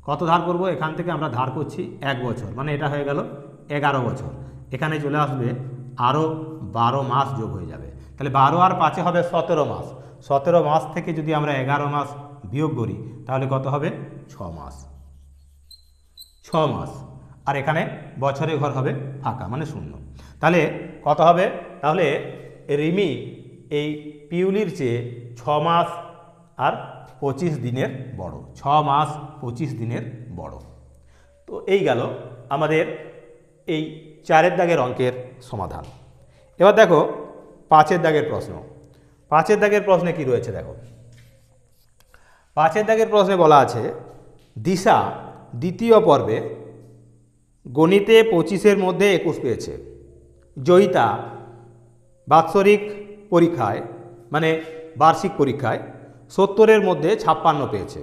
S1: কত ধার করব? এখান থেকে আমরা ধার করছি 1 বছর, মানে এটা হয়ে গেল 11 বছর। এখানে চলে আসবে আরও 12 মাস যোগ হয়ে যাবে, তাহলে 12 আর 5 হবে 17 মাস। 17 মাস থেকে যদি আমরা 11 মাস বিয়োগ করি, তাহলে কত হবে? 6 মাস, 6 মাস। আর এখানে বছরের ঘর হবে ফাঁকা, মানে শূন্য। তাহলে কত হবে? তাহলে রিমি এই পিউলির চেয়ে 6 মাস আর 25 দিনের বড়, 6 মাস 25 দিনের বড়। তো এই গেল আমাদের এই 4 দাগের অঙ্কের সমাধান। এবার দেখো 5 দাগের প্রশ্ন। 5 দাগের প্রশ্নে কি রয়েছে দেখো। 5 দাগের প্রশ্নে বলা আছে, দিশা দ্বিতীয় পর্বে গণিতে 25-এর মধ্যে 21 পেয়েছে। জয়িতা বাৎসরিক পরীক্ষায়, মানে বার্ষিক পরীক্ষায় 70-এর মধ্যে 56 পেয়েছে।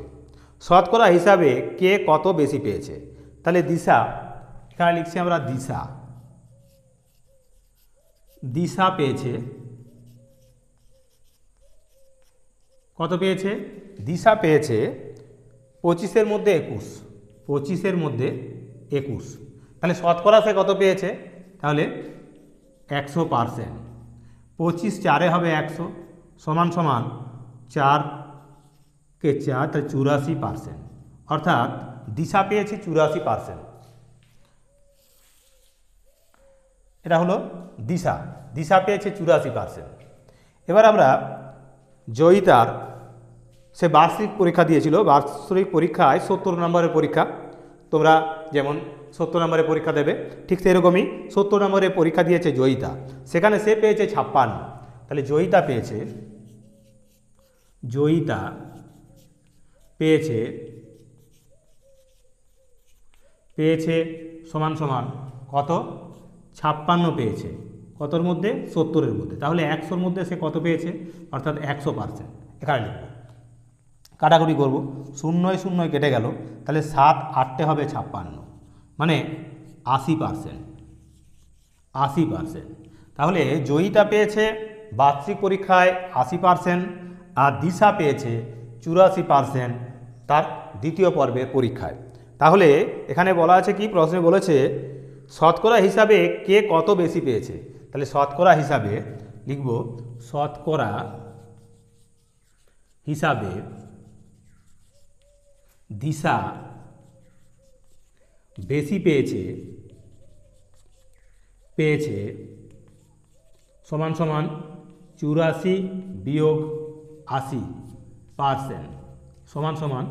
S1: শতকরা হিসাবে কে কত বেশি পেয়েছে? তাহলে দিশা, এখানে লিখছি আমরা দিশা, দিশা পেয়েছে কত পেয়েছে? দিশা পেয়েছে 25-এর মধ্যে 21, 25-এর মধ্যে 21। তাহলে শতকরা সে কত পেয়েছে? তাহলে 100%। 25 4-এ হবে 100, সমান সমান 4 কে 4, তাহলে 84%। অর্থাৎ দিশা পেয়েছে 84%। এটা হলো দিশা, দিশা পেয়েছে 84%। এবার আমরা জয়িতার সে বার্ষিক পরীক্ষা দিয়েছিল, বার্ষিক পরীক্ষায় 70 নম্বরের পরীক্ষা, তোমরা যেমন 70 নম্বরের পরীক্ষা দেবে ঠিক সেরকমই 70 নম্বরের পরীক্ষা দিয়েছে জয়িতা, সেখানে সে পেয়েছে 56। তাহলে জয়িতা পেয়েছে সমান সমান কত, 56 পেয়েছে, কতর মধ্যে, 70-এর মধ্যে। তাহলে 100-র মধ্যে সে কত পেয়েছে, অর্থাৎ 100%। এখানে লিখব, কাটাকুটি করব, 0 0 কেটে গেল, তাহলে 7 8 হবে 56, মানে 80%। তাহলে জয়িতা পেয়েছে বার্ষিক পরীক্ষায় 80% আর দিশা পেয়েছে 84% তার দ্বিতীয় পর্বের পরীক্ষায়। তাহলে এখানে বলা আছে কি, প্রশ্নে বলেছে শতকরা হিসাবে কে কত বেশি পেয়েছে। তাহলে শতকরা হিসাবে লিখব, শতকরা হিসাবে দিশা বেশি পেয়েছে সমান সমান 84 বিয়োগ 80% সমান সমান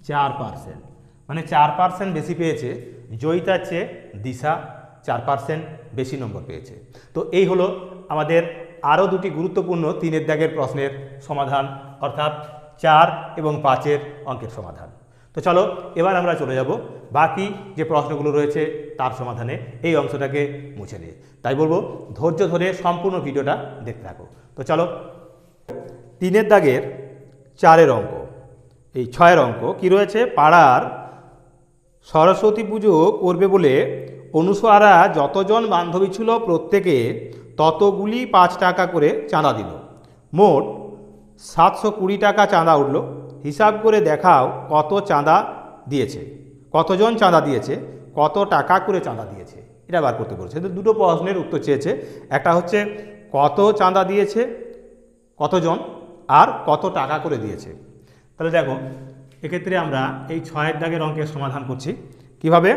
S1: 4%, মানে 4% বেশি পেয়েছে জয়িতার চেয়ে দিশা 4% বেশি নম্বর পেয়েছে। তো এই হলো আমাদের আরও দুটি গুরুত্বপূর্ণ 3-এর দাগের প্রশ্নের সমাধান, অর্থাৎ 4 এবং 5-এর অঙ্কের সমাধান। তো চলো এবার আমরা চলে যাব বাকি যে প্রশ্নগুলো রয়েছে তার সমাধানে। এই অংশটাকে মুছে দিয়ে তাই বলবো ধৈর্য ধরে সম্পূর্ণ ভিডিওটা দেখতে থাকো। তো চলো 3-এর দাগের 4-এর অঙ্ক, এই 6-এর অঙ্ক কি রয়েছে, পাড়ার সরস্বতী পুজো করবে বলে অনুসরা যতজন বান্ধবী ছিল প্রত্যেকে ততগুলি 5 টাকা করে চাঁদা দিল, মোট 720 টাকা চাঁদা উঠল, হিসাব করে দেখাও কত চাঁদা দিয়েছে, কতজন চাঁদা দিয়েছে, কত টাকা করে চাঁদা দিয়েছে, এটা বার করতে বলছে। দুটো প্রশ্নের উত্তর চেয়েছে, একটা হচ্ছে কত চাঁদা দিয়েছে কতজন, আর কত টাকা করে দিয়েছে। তাহলে দেখো এক্ষেত্রে আমরা এই 6-এর দাগের অঙ্কের সমাধান করছি কিভাবে।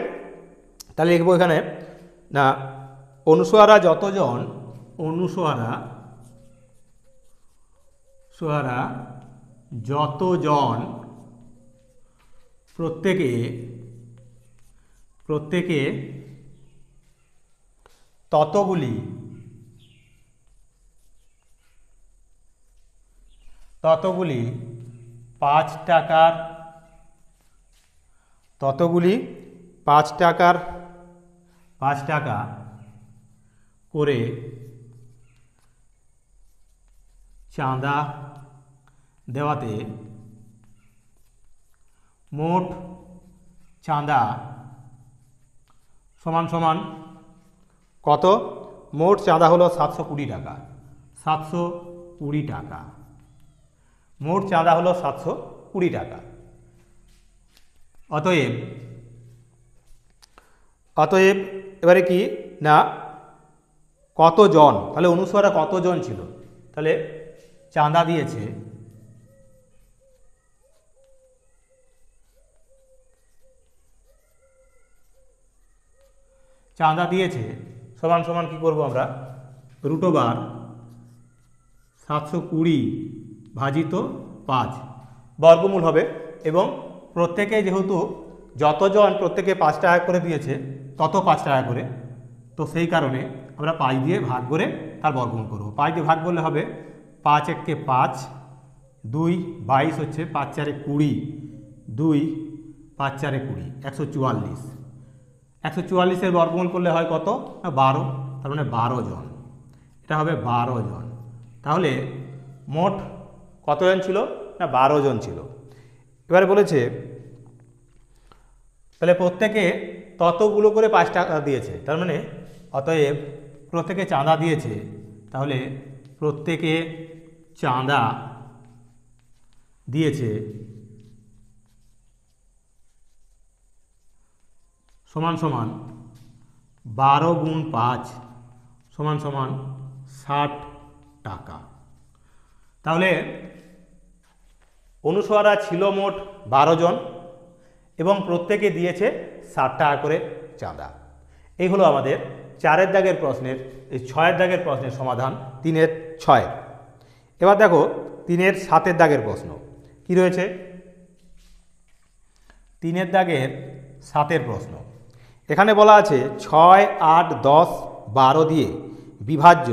S1: তাহলে লিখবো এখানে না, অনুসরা যতজন প্রত্যেকে ততগুলি 5 টাকা করে চাঁদা দেওয়াতে মোট চাঁদা সমান সমান কত, মোট চাঁদা হলো 720 টাকা, 720 টাকা, মোট চাঁদা হলো 720 টাকা। অতএব এবারে কি না, কতজন, তাহলে অনুসরা কতজন ছিল, তাহলে চাঁদা দিয়েছে সমান সমান কি করব আমরা, √, 720 ভাজিত 5 বর্গমূল হবে, এবং প্রত্যেকে যেহেতু যতজন প্রত্যেকে 5 টাকা করে দিয়েছে তত 5 টাকা করে, তো সেই কারণে আমরা 5 দিয়ে ভাগ করে তার বর্গমূল করব। 5 দিয়ে ভাগ করলে হবে 5 × 5, 2 22 হচ্ছে, 5 × 4 = 20, 2 5 × 4 = 20, 144। 144-এর বর্গমূল করলে হয় কত না 12, তার মানে 12 জন, এটা হবে 12 জন। তাহলে মোট কতজন ছিল না 12 জন ছিল। এবারে বলেছে তাহলে প্রত্যেকে ততগুলো করে 5 টাকা দিয়েছে, তার মানে অতএব প্রত্যেকে চাঁদা দিয়েছে, তাহলে প্রত্যেকে চাঁদা দিয়েছে সমান সমান 12 × 5 সমান সমান 60 টাকা। তাহলে অনুসরা ছিল মোট 12 জন এবং প্রত্যেকে দিয়েছে 60 টাকা করে চাঁদা। এই হলো আমাদের 4-এর দাগের প্রশ্নের, এই 6-এর দাগের প্রশ্নের সমাধান 3-এর 6-এর। এবার দেখো 3-এর 7-এর দাগের প্রশ্ন কি রয়েছে 3-এর দাগের 7-এর প্রশ্ন। এখানে বলা আছে 6, 8, 10, 12 দিয়ে বিভাজ্য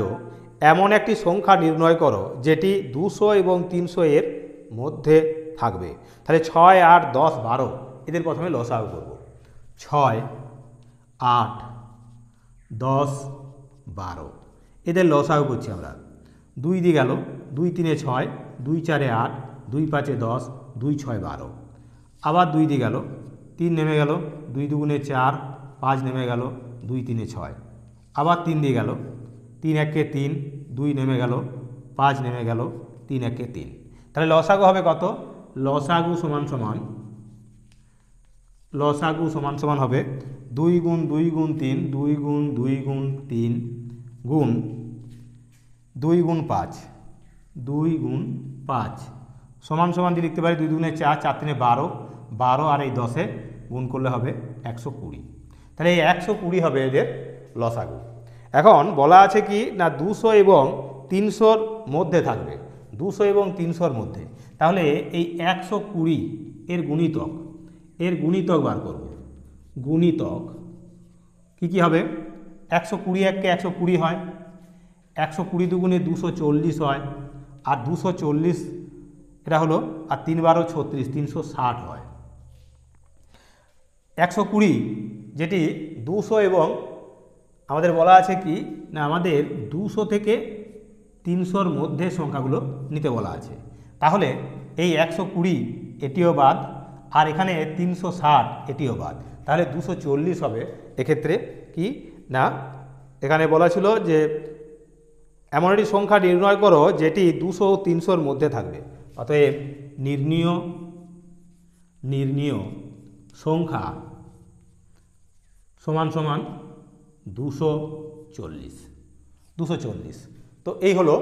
S1: এমন একটি সংখ্যা নির্ণয় করো যেটি 200 এবং 300 এর মধ্যে থাকবে। তাহলে 6, 8, 10, 12 এদের প্রথমে লসাগু করব। 6, 8, 10, 12 এদের লসাগু করছি আমরা। 2 দিয়ে গেল, 2 3 6, 2 4 8, 2 5 10, 2 6 12। আবার 2 দিয়ে গেল, 3 নেমে গেল, 2 2 4, 5 নেমে গেল, 2 3 6। আবার 3 দিয়ে গেল, 3 1 3, 2 নেমে গেল, 5 নেমে গেল, 3 1 3। তাহলে লসাগু হবে কত? লসাগু সমান সমান হবে 2 গুণ 2 গুণ 3, 2 গুণ 2 গুণ 3 গুণ 2 গুণ 5, 2 গুণ 5 সমান সমান দিয়ে লিখতে পারি 2 2 4, 4 3 12, 12 আর এই 10-এ গুণ করলে হবে 120। তাহলে এই 120 হবে এদের লসাগু। এখন বলা আছে কি না 200 এবং 300-র মধ্যে থাকবে, 200 এবং 300-র মধ্যে। তাহলে এই 120 এর গুণিতক বার করব। গুণিতক কি হবে? 120 1 120 হয়, 120 দুগুণে 240 হয়, আর 240 এটা হলো, আর 3 12 36, 360 হয়। 120 যেটি 200 এবং আমাদের বলা আছে কি না আমাদের 200 থেকে 300-র মধ্যে সংখ্যাগুলো নিতে বলা আছে। তাহলে এই 120 এটিও বাদ, আর এখানে 360 এটিও বাদ। তাহলে 240 হবে। এক্ষেত্রে কি না এখানে বলা ছিল যে এমন একটি সংখ্যা নির্ণয় করো যেটি 200 ও 300-র মধ্যে থাকবে। অতএব নির্ণীয় সংখ্যা সমান সমান 240। তো এই হলো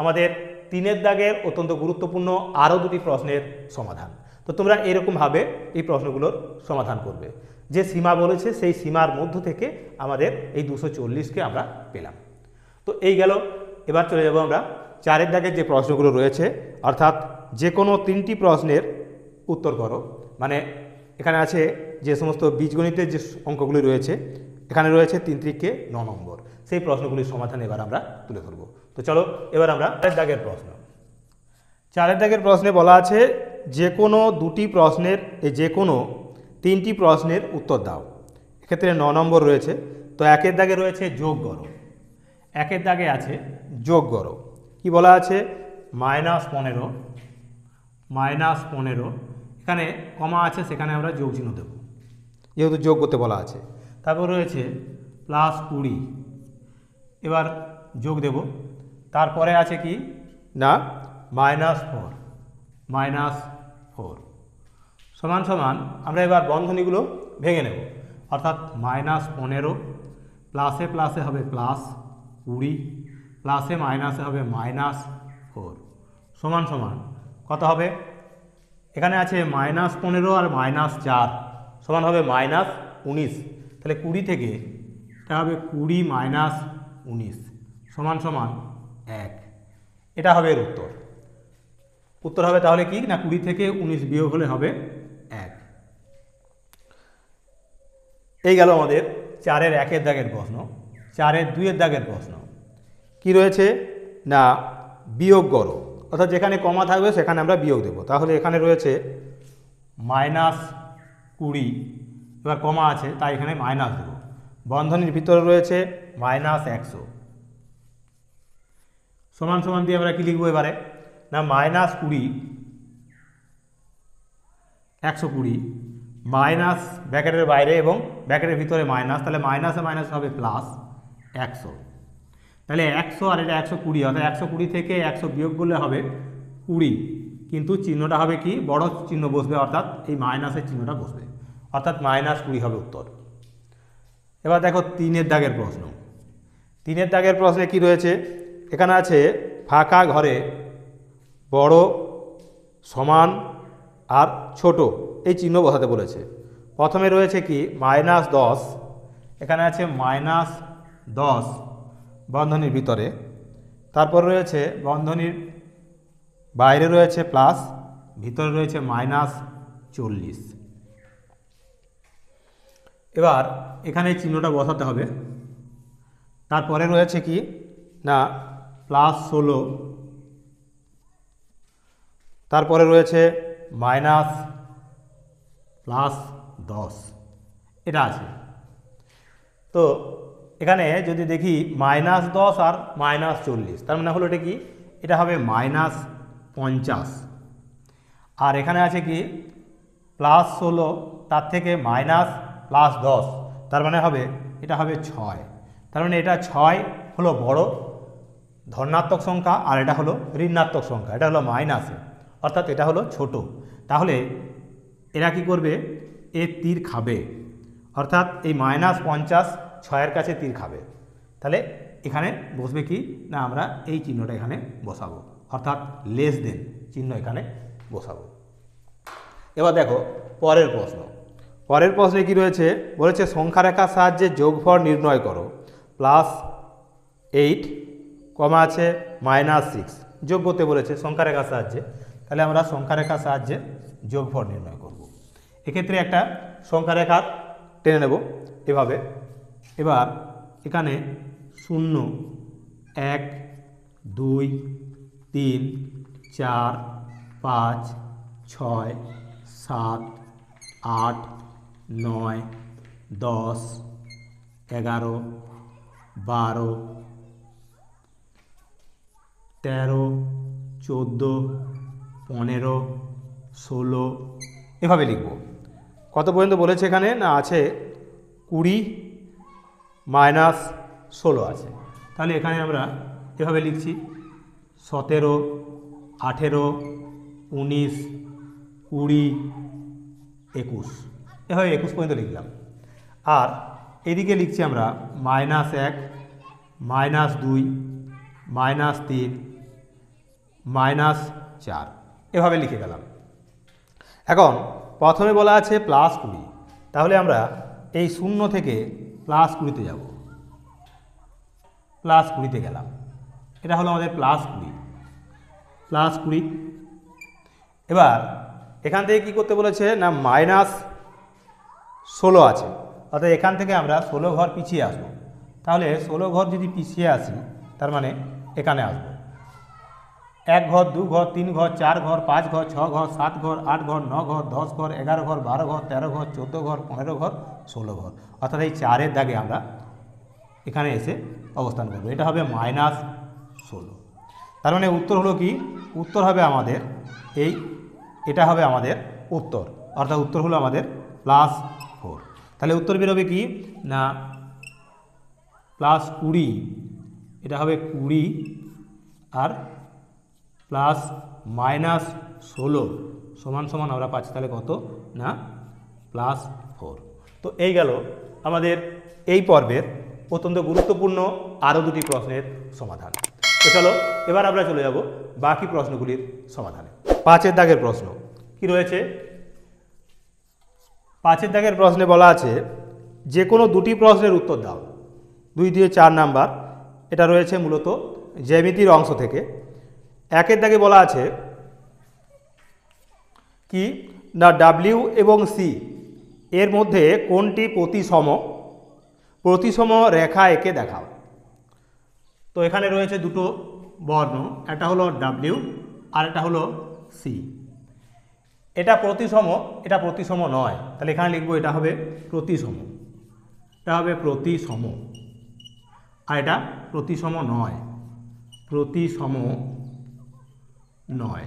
S1: আমাদের 3-এর দাগের অত্যন্ত গুরুত্বপূর্ণ আরও দুটি প্রশ্নের সমাধান। তো তোমরা এরকমভাবে এই প্রশ্নগুলোর সমাধান করবে। যে সীমা বলেছে সেই সীমার মধ্য থেকে আমাদের এই 240কে আমরা পেলাম। তো এই গেল। এবার চলে যাব আমরা 4-এর দাগের যে প্রশ্নগুলো রয়েছে, অর্থাৎ যে কোনো 3টি প্রশ্নের উত্তর করো। মানে এখানে আছে যে সমস্ত বীজগণিতের যে অঙ্কগুলি রয়েছে, এখানে রয়েছে 3 × 9 নম্বর। সেই প্রশ্নগুলির সমাধান এবার আমরা তুলে ধরব। তো চলো এবার আমরা 4-এর দাগের প্রশ্ন। 4-এর দাগের প্রশ্নে বলা আছে যে কোনো 2টি প্রশ্নের যে কোনো 3টি প্রশ্নের উত্তর দাও। এক্ষেত্রে 9 নম্বর রয়েছে। তো 1-এর দাগে রয়েছে যোগ করো। 1-এর দাগে আছে যোগ করো। কি বলা আছে? -15 এখানে কমা আছে, সেখানে আমরা যোগ চিহ্ন দেব যেহেতু যোগ করতে বলা আছে। তারপর রয়েছে +20, এবার যোগ দেব। তারপরে আছে কি না -4 সমান সমান আমরা এবার বন্ধনীগুলো ভেঙে নেব। অর্থাৎ -15 প্লাসে প্লাসে হবে +20, প্লাসে মাইনাসে হবে -4 সমান সমান কত হবে? এখানে আছে -15 আর -4 সমান হবে -19। তাহলে 20 থেকে এটা হবে 20 - 19 সমান সমান 1। এটা হবে এর উত্তর হবে তাহলে কি না 20 থেকে 19 বিয়োগ হলে হবে 1। এই গেল আমাদের 4-এর 1-এর দাগের প্রশ্ন। 4-এর 2-এর দাগের প্রশ্ন কি রয়েছে না বিয়োগ করো। অর্থাৎ যেখানে কমা থাকবে সেখানে আমরা বিয়োগ দেব। তাহলে এখানে রয়েছে -20, এবার কমা আছে তাই এখানে মাইনাস দেব। বন্ধনীর ভিতরে রয়েছে -100 সমান সমান দিয়ে আমরা কি লিখবো এবারে না -20 120 মাইনাস ব্র্যাকেটের বাইরে এবং ব্র্যাকেটের ভিতরে মাইনাস, তাহলে মাইনাসে মাইনাস হবে +100। তাহলে 100 আর এটা 120, অর্থাৎ 120 থেকে 100 বিয়োগ করলে হবে 20, কিন্তু চিহ্নটা হবে কি বড় চিহ্ন বসবে, অর্থাৎ এই মাইনাসের চিহ্নটা বসবে, অর্থাৎ -20 হবে উত্তর। এবার দেখো 3-এর দাগের প্রশ্ন। 3-এর দাগের প্রশ্নে কি রয়েছে? এখানে আছে ফাঁকা ঘরে বড়, সমান আর ছোট এই চিহ্ন বসাতে বলেছে। প্রথমে রয়েছে কি -10, এখানে আছে -10 বন্ধনীর ভিতরে, তারপর রয়েছে বন্ধনীর বাইরে রয়েছে ভিতরে রয়েছে -40। এবার এখানে এই চিহ্নটা বসাতে হবে। তারপরে রয়েছে কি না +16, তারপরে রয়েছে -+10, এটা আছে। তো এখানে যদি দেখি -10 আর -40, তার মানে হলো এটা কি, এটা হবে -50। আর এখানে আছে কি +16, তার থেকে -+10, তার মানে হবে এটা হবে 6। তার মানে এটা 6 হলো বড় ধনাত্মক সংখ্যা আর এটা হলো ঋণাত্মক সংখ্যা, এটা হলো মাইনাসে, অর্থাৎ এটা হলো ছোট। তাহলে এরা কি করবে, এ তীর খাবে, অর্থাৎ এই -50 6-এর কাছে তীর খাবে। তাহলে এখানে বসবে কি না, আমরা এই চিহ্নটা এখানে বসাবো, অর্থাৎ লেস দেন চিহ্ন এখানে বসাবো। এবার দেখো পরের প্রশ্ন। পরের প্রশ্নে কি রয়েছে, বলেছে সংখ্যা রেখার সাহায্যে যোগফল নির্ণয় করো। +8, আছে -6, যোগ করতে বলেছে সংখ্যা রেখার সাহায্যে। তাহলে আমরা সংখ্যা রেখার সাহায্যে যোগফল নির্ণয় করব। এক্ষেত্রে একটা সংখ্যা রেখা টেনে নেব এভাবে। এবার এখানে 0, 1, 2, 3, 4, 5, 6, 7, 8, 9, 10, 11, 12, 13, 14, 15, 16 এভাবে লিখব। কত পর্যন্ত বলেছে এখানে না, আছে 20 -16 আছে। তাহলে এখানে আমরা এভাবে লিখছি 17, 18, 19, 20, 21, এভাবে 21 পর্যন্ত লিখলাম। আর এদিকে লিখছি আমরা -1, -2, -3, -4 এভাবে লিখে গেলাম। এখন প্রথমে বলা আছে +20, তাহলে আমরা এই 0 থেকে +20-তে যাব, +20-তে গেলাম, এটা হলো আমাদের +20। এবার এখান থেকে কি করতে বলেছে না -16 আছে, অর্থাৎ এখান থেকে আমরা 16 ঘর পিছিয়ে আসবো। তাহলে 16 ঘর যদি পিছিয়ে আসি, তার মানে এখানে আসবো 1 ঘর, 2 ঘর, 3 ঘর, 4 ঘর, 5 ঘর, 6 ঘর, 7 ঘর, 8 ঘর, 9 ঘর, 10 ঘর, 11 ঘর, 12 ঘর, 13 ঘর, 14 ঘর, 15 ঘর, 16 ঘর, অর্থাৎ এই 4-এর দাগে আমরা এখানে এসে অবস্থান করব। এটা হবে -16। তার মানে উত্তর হলো কি, উত্তর হবে আমাদের এটা হবে আমাদের উত্তর, অর্থাৎ উত্তর হলো আমাদের +4। তাহলে উত্তর বেরোবে কি না +20, এটা হবে 20, আর +-16 সমান আমরা পাচ্ছি তাহলে কত না +4। তো এই গেল আমাদের এই পর্বের অত্যন্ত গুরুত্বপূর্ণ আরও দুটি প্রশ্নের সমাধান। তো চলো এবার আমরা চলে যাব বাকি প্রশ্নগুলির সমাধানে। 5-এর দাগের প্রশ্ন কি রয়েছে, 5-এর দাগের প্রশ্নে বলা আছে যে কোনো দুটি প্রশ্নের উত্তর দাও। 2 দিয়ে 4 নাম্বার, এটা রয়েছে মূলত জ্যামিতির অংশ থেকে। 1-এর দাগে বলা আছে কি না ডাব্লিউ এবং সি এর মধ্যে কোনটি প্রতিসম রেখা এঁকে দেখাও। তো এখানে রয়েছে দুটো বর্ণ, একটা হলো ডাব্লিউ আর একটা হলো সি। এটা প্রতিসম, এটা প্রতিসম নয়, তাহলে এখানে লিখবো এটা হবে প্রতিসম, এটা হবে প্রতিসম, আর এটা প্রতিসম নয়, প্রতিসম নয়,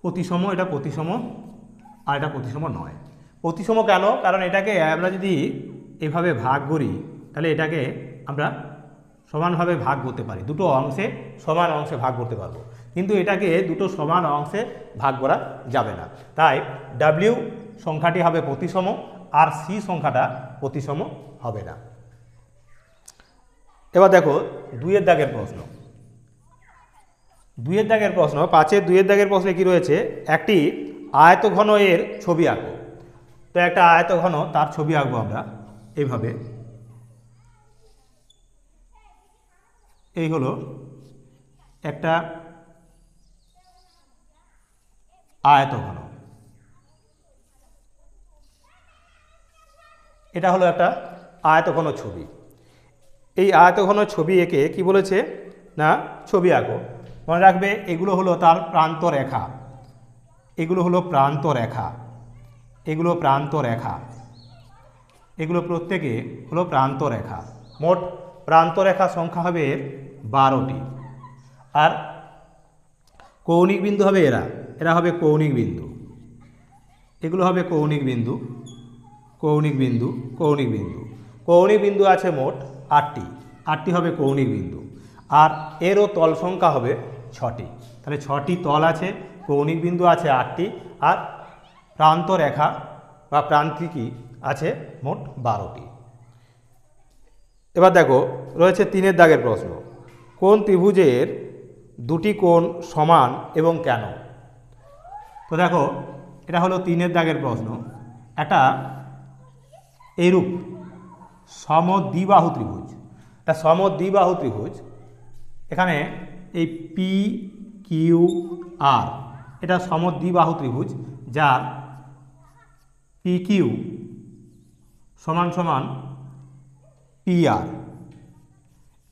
S1: প্রতিসম, এটা প্রতিসম আর এটা প্রতিসম নয়। প্রতিসম কেন, কারণ এটাকে আমরা যদি এভাবে ভাগ করি তাহলে এটাকে আমরা সমানভাবে ভাগ করতে পারি, দুটো অংশে সমান অংশে ভাগ করতে পারবো, কিন্তু এটাকে দুটো সমান অংশে ভাগ করা যাবে না। তাই ডাব্লিউ সংখ্যাটি হবে প্রতিসম আর সি সংখ্যাটা প্রতিসম হবে না। এবার দেখো 2-এর দাগের প্রশ্ন। 2-এর দাগের প্রশ্ন, 5-এর 2-এর দাগের প্রশ্নে কি রয়েছে, একটি আয়তঘন এর ছবি আঁকো। তো একটা আয়তঘন তার ছবি আঁকবো আমরা এইভাবে। এই হলো একটা আয়তঘন। এটা হলো একটা আয়তঘন ছবি। এই আয়তঘন ছবি এঁকে কি বলেছে না ছবি আঁকো। মনে রাখবে এগুলো হলো তার প্রান্ত রেখা, এগুলো হলো প্রান্ত রেখা, এগুলো প্রান্ত রেখা, এগুলো প্রত্যেকে হলো প্রান্ত রেখা। মোট প্রান্ত রেখা সংখ্যা হবে এর 12টি। আর কৌণিক বিন্দু হবে এরা, এরা হবে কৌণিক বিন্দু, এগুলো হবে কৌণিক বিন্দু, কৌণিক বিন্দু, কৌণিক বিন্দু। কৌণিক বিন্দু আছে মোট 8টি, 8টি হবে কৌণিক বিন্দু। আর এরও তল সংখ্যা হবে 6টি। তাহলে 6টি তল আছে, কৌণিক বিন্দু আছে 8টি, আর প্রান্ত রেখা বা প্রান্তিকী আছে মোট 12টি। এবার দেখো রয়েছে 3-এর দাগের প্রশ্ন। কোন ত্রিভুজের দুটি কোণ সমান এবং কেন? তো দেখো এটা হলো 3-এর দাগের প্রশ্ন। একটা এইরূপ সমদ্বিবাহু ত্রিভুজ, একটা সমদ্বিবাহু ত্রিভুজ, এখানে এই পি কিউ আর এটা সমদ্বিবাহু ত্রিভুজ, যার পি কিউ সমান সমান পি আর,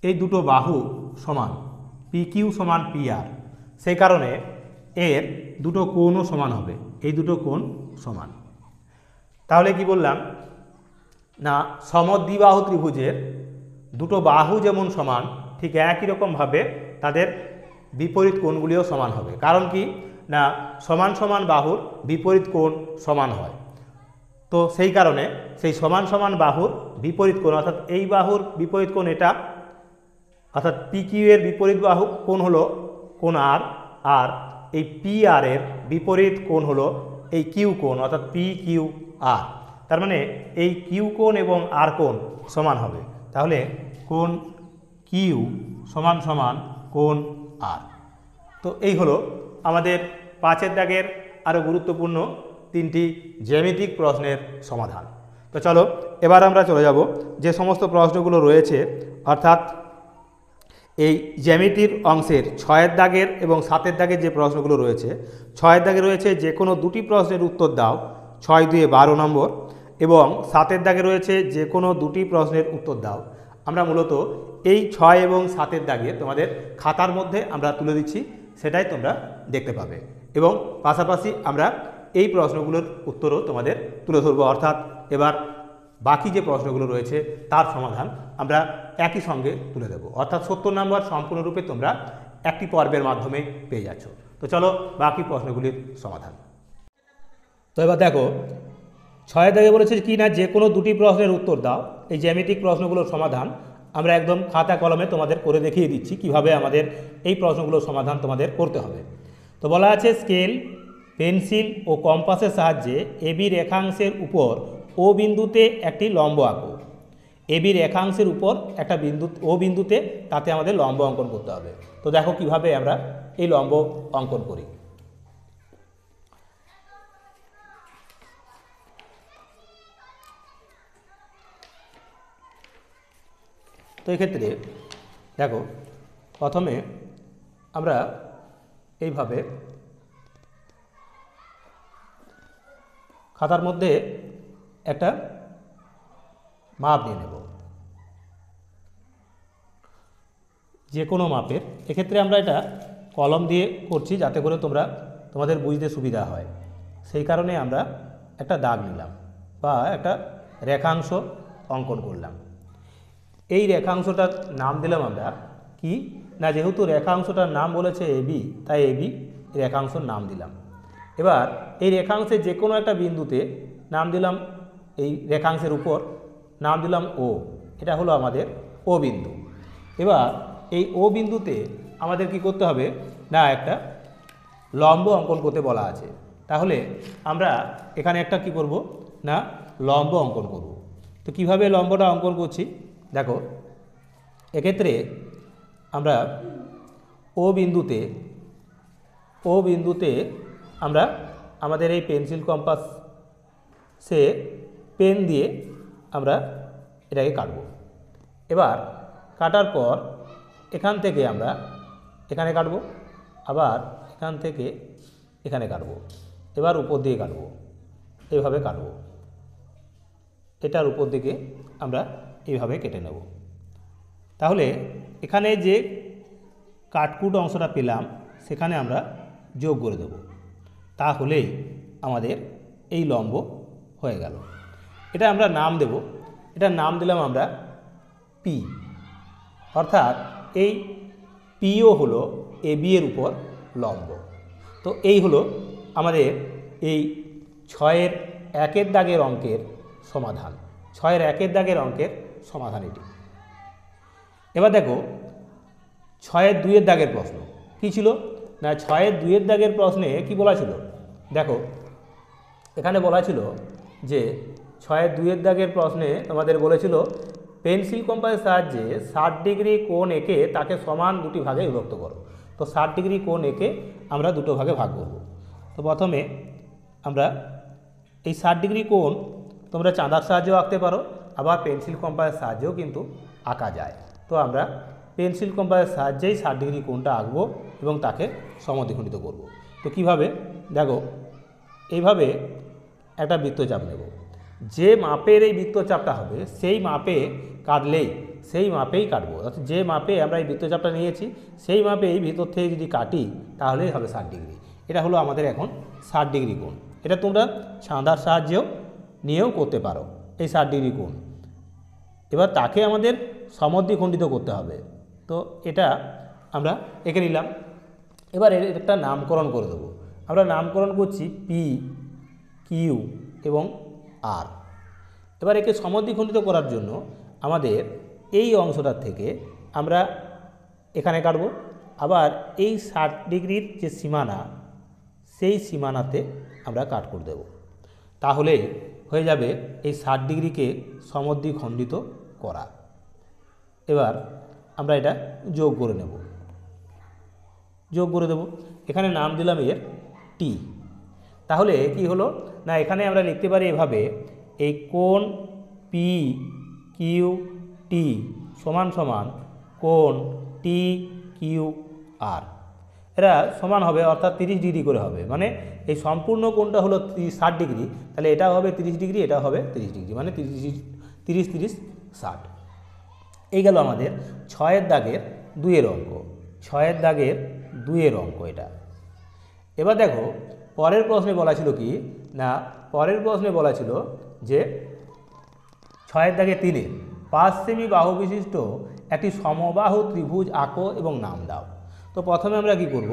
S1: এই দুটো বাহু সমান, পি কিউ সমান পি আর, সেই কারণে এর দুটো কোণও সমান হবে, এই দুটো কোণ সমান। তাহলে কি বললাম না সমদ্বিবাহু ত্রিভুজের দুটো বাহু যেমন সমান, ঠিক একই রকমভাবে তাদের বিপরীত কোণগুলিও সমান হবে। কারণ কি না সমান সমান বাহুর বিপরীত কোণ সমান হয়। তো সেই কারণে সেই সমান সমান বাহুর বিপরীত কোণ, অর্থাৎ এই বাহুর বিপরীত কোণ এটা, অর্থাৎ পি কিউ এর বিপরীত বাহু কোণ হলো কোণ আর, আর এই পি আর এর বিপরীত কোণ হলো এই কিউ কোণ, অর্থাৎ পি কিউ আর। তার মানে এই কিউ কোণ এবং আর কোণ সমান হবে। তাহলে কোণ কিউ সমান সমান কোণ আর। তো এই হলো আমাদের 5-এর দাগের আরও গুরুত্বপূর্ণ 3টি জ্যামিতিক প্রশ্নের সমাধান। তো চলো এবার আমরা চলে যাব যে সমস্ত প্রশ্নগুলো রয়েছে, অর্থাৎ এই জ্যামিতির অংশের 6-এর দাগের এবং 7-এর দাগের যে প্রশ্নগুলো রয়েছে। 6-এর দাগে রয়েছে যে কোনো দুটি প্রশ্নের উত্তর দাও, 6×2=12 নম্বর, এবং 7-এর দাগে রয়েছে যে কোনো দুটি প্রশ্নের উত্তর দাও। আমরা মূলত এই 6 এবং 7-এর দাগে তোমাদের খাতার মধ্যে আমরা তুলে দিচ্ছি, সেটাই তোমরা দেখতে পাবে, এবং পাশাপাশি আমরা এই প্রশ্নগুলোর উত্তরও তোমাদের তুলে ধরবো। অর্থাৎ এবার বাকি যে প্রশ্নগুলো রয়েছে তার সমাধান আমরা একই সঙ্গে তুলে দেব, অর্থাৎ 70 নম্বর সম্পূর্ণরূপে তোমরা একটি পর্বের মাধ্যমে পেয়ে যাচ্ছ। তো চলো বাকি প্রশ্নগুলির সমাধান। তো এবার দেখো 6-এর দাগে বলেছে কি না যে কোনো দুটি প্রশ্নের উত্তর দাও। এই জ্যামিতিক প্রশ্নগুলোর সমাধান আমরা একদম খাতা কলমে তোমাদের করে দেখিয়ে দিচ্ছি কিভাবে আমাদের এই প্রশ্নগুলোর সমাধান তোমাদের করতে হবে। তো বলা আছে স্কেল, পেন্সিল ও কম্পাসের সাহায্যে এবি রেখাংশের উপর ও বিন্দুতে একটি লম্ব আঁকো। এবি রেখাংশের উপর একটা বিন্দু ও বিন্দুতে, তাতে আমাদের লম্ব অঙ্কন করতে হবে। তো দেখো কিভাবে আমরা এই লম্ব অঙ্কন করি। তো এক্ষেত্রে দেখো প্রথমে আমরা এইভাবে খাতার মধ্যে একটা মাপ নিয়ে নেব, যে কোনো মাপের। এক্ষেত্রে আমরা এটা কলম দিয়ে করছি যাতে করে তোমাদের বুঝতে সুবিধা হয়, সেই কারণে আমরা একটা দাগ নিলাম বা একটা রেখাংশ অঙ্কন করলাম। এই রেখাংশটার নাম দিলাম আমরা কি না, যেহেতু রেখাংশটার নাম বলেছে এবি, তাই এবি রেখাংশর নাম দিলাম। এবার এই রেখাংশের যে কোনো একটা বিন্দুতে নাম দিলাম, এই রেখাংশের উপর নাম দিলাম ও, এটা হলো আমাদের ও বিন্দু। এবার এই ও বিন্দুতে আমাদের কি করতে হবে না, একটা লম্ব অঙ্কন করতে বলা আছে। তাহলে আমরা এখানে একটা কি করব না, লম্ব অঙ্কন করব। তো কিভাবে লম্বটা অঙ্কন করছি দেখো, এক্ষেত্রে আমরা ও বিন্দুতে আমরা আমাদের এই পেন্সিল কম্পাস সে পেন দিয়ে আমরা এটাকে কাটব। এবার কাটার পর এখান থেকে আমরা এখানে কাটব, আবার এখান থেকে এখানে কাটব। এবার উপর দিকে কাটবো, এইভাবে কাটবো, এটার উপর দিকে আমরা এইভাবে কেটে নেব। তাহলে এখানে যে কাটকুট অংশটা পেলাম সেখানে আমরা যোগ করে দেব, তাহলেই আমাদের এই লম্ব হয়ে গেল। এটা আমরা নাম দেব, এটার নাম দিলাম আমরা পি, অর্থাৎ এই পিও হলো এবি এর উপর লম্ব। তো এই হলো আমাদের এই 6-এর 1-এর দাগের অঙ্কের সমাধান। 6-এর 1-এর দাগের অঙ্কের সমাধান এটি। এবার দেখো 6-এর 2-এর দাগের প্রশ্ন কী ছিল না, 6-এর 2-এর দাগের প্রশ্নে কি বলা ছিল, দেখো এখানে বলা ছিল যে 6-এর 2-এর দাগের প্রশ্নে তোমাদের বলেছিল পেন্সিল কম্পাসের সাহায্যে 60 ডিগ্রি কোণ এঁকে তাকে সমান দুটি ভাগে বিভক্ত করো। তো 60 ডিগ্রি কোণ এঁকে আমরা দুটো ভাগে ভাগ করব। তো প্রথমে আমরা এই 60 ডিগ্রি কোণ তোমরা চাঁদার সাহায্যেও আঁকতে পারো, আবার পেন্সিল কম্পাসের সাহায্যেও কিন্তু আঁকা যায়। তো আমরা পেন্সিল কম্পাসের সাহায্যেই 60 ডিগ্রি কোণটা আঁকবো এবং তাকে সমদ্বিখণ্ডিত করব। তো কিভাবে, দেখো এইভাবে একটা বৃত্তচাপ নেব, যে মাপের এই বৃত্তচাপটা হবে সেই মাপে কাটলেই, সেই মাপেই কাটবো, অর্থাৎ যে মাপে আমরা এই বৃত্তচাপটা নিয়েছি সেই মাপে এই ভিতর থেকে যদি কাটি তাহলেই হবে 60 ডিগ্রি। এটা হলো আমাদের এখন 60 ডিগ্রি কোণ। এটা তোমরা চাঁদার সাহায্যেও নিয়েও করতে পারো এই 60 ডিগ্রি কোণ। এবার তাকে আমাদের সমদ্বিখণ্ডিত করতে হবে। তো এটা আমরা এঁকে নিলাম। এবার এর একটা নামকরণ করে দেবো। আমরা নামকরণ করছি পি, কিউ এবং আর। এবার একে সমদ্বিখণ্ডিত করার জন্য আমাদের এই অংশটার থেকে আমরা এখানে কাটব, আবার এই 60 ডিগ্রির যে সীমানা সেই সীমানাতে আমরা কাট করে দেব, তাহলেই হয়ে যাবে এই 60 ডিগ্রিকে সমদ্বিখণ্ডিত করা। এবার আমরা এটা যোগ করে নেব, যোগ করে দেব, এখানে নাম দিলাম এর টি। তাহলে কি হলো না, এখানে আমরা লিখতে পারি এভাবে, এই কোণ পি কিউ টি সমান সমান কোণ টি কিউ আর, এরা সমান হবে, অর্থাৎ 30 ডিগ্রি করে হবে। মানে এই সম্পূর্ণ কোণটা হলো 60 ডিগ্রি, তাহলে এটা হবে 30 ডিগ্রি, এটা হবে 30 ডিগ্রি, মানে 30 30 60। এই গেল আমাদের 6-এর দাগের 2-এর অঙ্ক, 6-এর দাগের 2-এর অঙ্ক এটা। এবার দেখো পরের প্রশ্নে বলা ছিল কি না, পরের প্রশ্নে বলা ছিল যে 6-এর দাগে 3-এ 5 সেমি বাহু বিশিষ্ট একটি সমবাহু ত্রিভুজ আঁকো এবং নাম দাও। তো প্রথমে আমরা কি করব,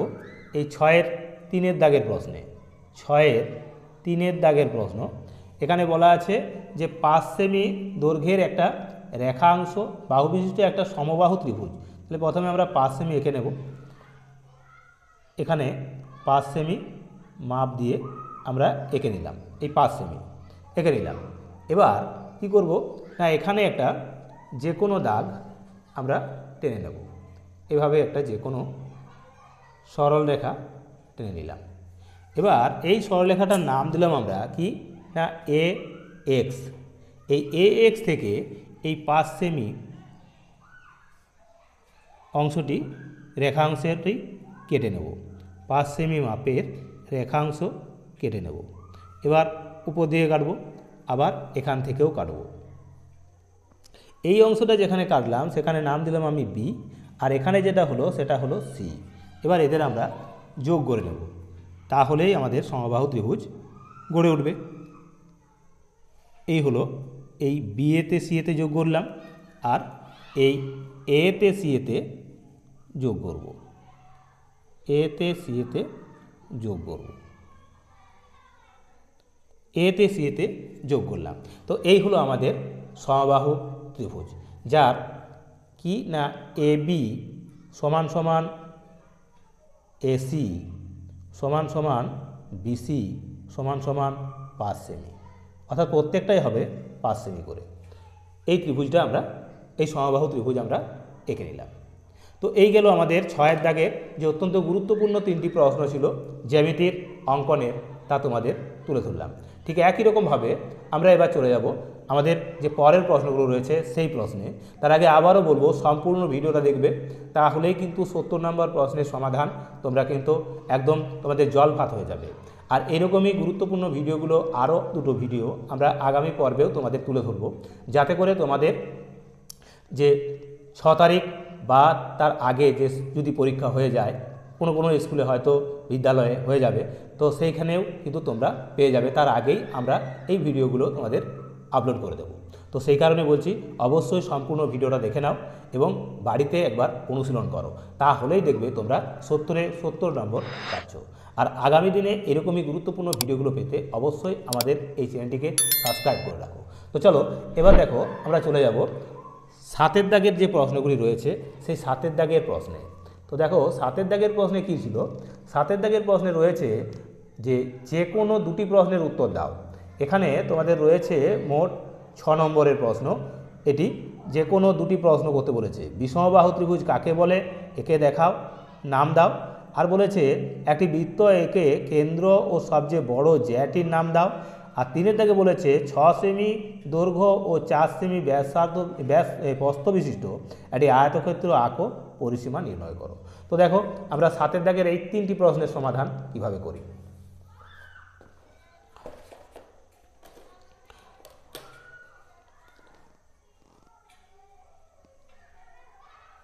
S1: এই 6-এর 3-এর দাগের প্রশ্নে, 6-এর 3-এর দাগের প্রশ্ন এখানে বলা আছে যে 5 সেমি দৈর্ঘ্যের একটা রেখাংশ বাহু বিশিষ্ট একটা সমবাহু ত্রিভুজ। তাহলে প্রথমে আমরা 5 সেমি এঁকে নেব, এখানে 5 সেমি মাপ দিয়ে আমরা এঁকে নিলাম, এই 5 সেমি এঁকে নিলাম। এবার কি করব না, এখানে একটা যে কোনো দাগ আমরা টেনে নেব, এভাবে একটা যে কোনো সরল রেখা টেনে নিলাম। এবার এই সরলরেখাটার নাম দিলাম আমরা কি না এ এক্স। এই এ এক্স থেকে এই 5 সেমি অংশটি রেখাংশটি কেটে নেব, 5 সেমি মাপের রেখাংশ কেটে নেব। এবার উপর দিকে কাটব, আবার এখান থেকেও কাটব। এই অংশটা যেখানে কাটলাম সেখানে নাম দিলাম আমি বি, আর এখানে যেটা হলো সেটা হলো সি। এবার এদের আমরা যোগ করে নেব, তাহলেই আমাদের সমবাহু ত্রিভুজ গড়ে উঠবে। এই হলো এই বি এতে সি এতে যোগ করলাম, আর এই এতে সি এতে যোগ করব, এতে সি এতে যোগ করব, এতে সি এতে যোগ করলাম। তো এই হলো আমাদের সমবাহু ত্রিভুজ, যার কি না এ বি সমান সমান এসি সমান সমান বিসি সমান সমান 5 সেমি, অর্থাৎ প্রত্যেকটাই হবে 5 সেমি করে। এই ত্রিভুজটা আমরা, এই সমবাহু ত্রিভুজ আমরা এঁকে নিলাম। তো এই গেল আমাদের 6-এর দাগে যে অত্যন্ত গুরুত্বপূর্ণ 3টি প্রশ্ন ছিল জ্যামিতির অঙ্কনের, তা তোমাদের তুলে ধরলাম। ঠিক একই রকমভাবে আমরা এবার চলে যাব আমাদের যে পরের প্রশ্নগুলো রয়েছে সেই প্রশ্নে। তার আগে আবারও বলবো সম্পূর্ণ ভিডিওটা দেখবে, তাহলেই কিন্তু 70 নম্বর প্রশ্নের সমাধান তোমরা কিন্তু একদম তোমাদের জল ভাত হয়ে যাবে। আর এরকমই গুরুত্বপূর্ণ ভিডিওগুলো আরও দুটো ভিডিও আমরা আগামী পর্বেও তোমাদের তুলে ধরব, যাতে করে তোমাদের যে 6 তারিখ বা তার আগে যে যদি পরীক্ষা হয়ে যায়, কোনো কোনো স্কুলে হয়তো বিদ্যালয়ে হয়ে যাবে, তো সেইখানেও কিন্তু তোমরা পেয়ে যাবে। তার আগেই আমরা এই ভিডিওগুলো তোমাদের আপলোড করে দেব। তো সেই কারণে বলছি, অবশ্যই সম্পূর্ণ ভিডিওটা দেখে নাও এবং বাড়িতে একবার অনুশীলন করো, তাহলেই দেখবে তোমরা 70-এ 70 নম্বর পাচ্ছ। আর আগামী দিনে এরকমই গুরুত্বপূর্ণ ভিডিওগুলো পেতে অবশ্যই আমাদের এই চ্যানেলটিকে সাবস্ক্রাইব করে রাখো। তো চলো এবার দেখো, আমরা চলে যাব 7-এর দাগের যে প্রশ্নগুলি রয়েছে সেই 7-এর দাগের প্রশ্নে। তো দেখো 7-এর দাগের প্রশ্নে কী ছিল, 7-এর দাগের প্রশ্নে রয়েছে যে কোনো দুটি প্রশ্নের উত্তর দাও। এখানে তোমাদের রয়েছে মোট 6 নম্বরের প্রশ্ন। এটি যে কোনো দুটি প্রশ্ন করতে বলেছে। বিষমবাহু ত্রিভুজ কাকে বলে, একে দেখাও, নাম দাও। আর বলেছে একটি বৃত্ত একে কেন্দ্র ও সবচেয়ে বড় জ্যাটির নাম দাও। আর 3-এর দাগে বলেছে 6 সেমি দৈর্ঘ্য ও 4 সেমি প্রস্থ বিশিষ্ট একটি আয়তক্ষেত্র আঁকো, পরিসীমা নির্ণয় করো। তো দেখো আমরা 7-এর দাগের এই 3টি প্রশ্নের সমাধান কিভাবে করি।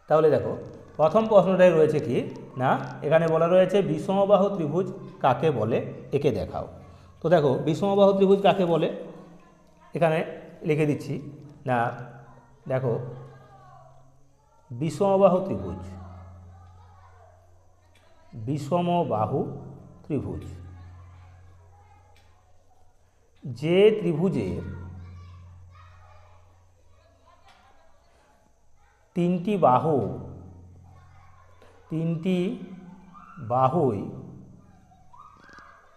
S1: তাহলে দেখো প্রথম প্রশ্নটাই রয়েছে কি না, এখানে বলা রয়েছে বিষমবাহু ত্রিভুজ কাকে বলে, একে দেখাও। তো দেখো বিষমবাহু ত্রিভুজ কাকে বলে এখানে লিখে দিচ্ছি না। দেখো বিষমবাহু ত্রিভুজ, বিষমবাহু ত্রিভুজ যে ত্রিভুজের তিনটি বাহুই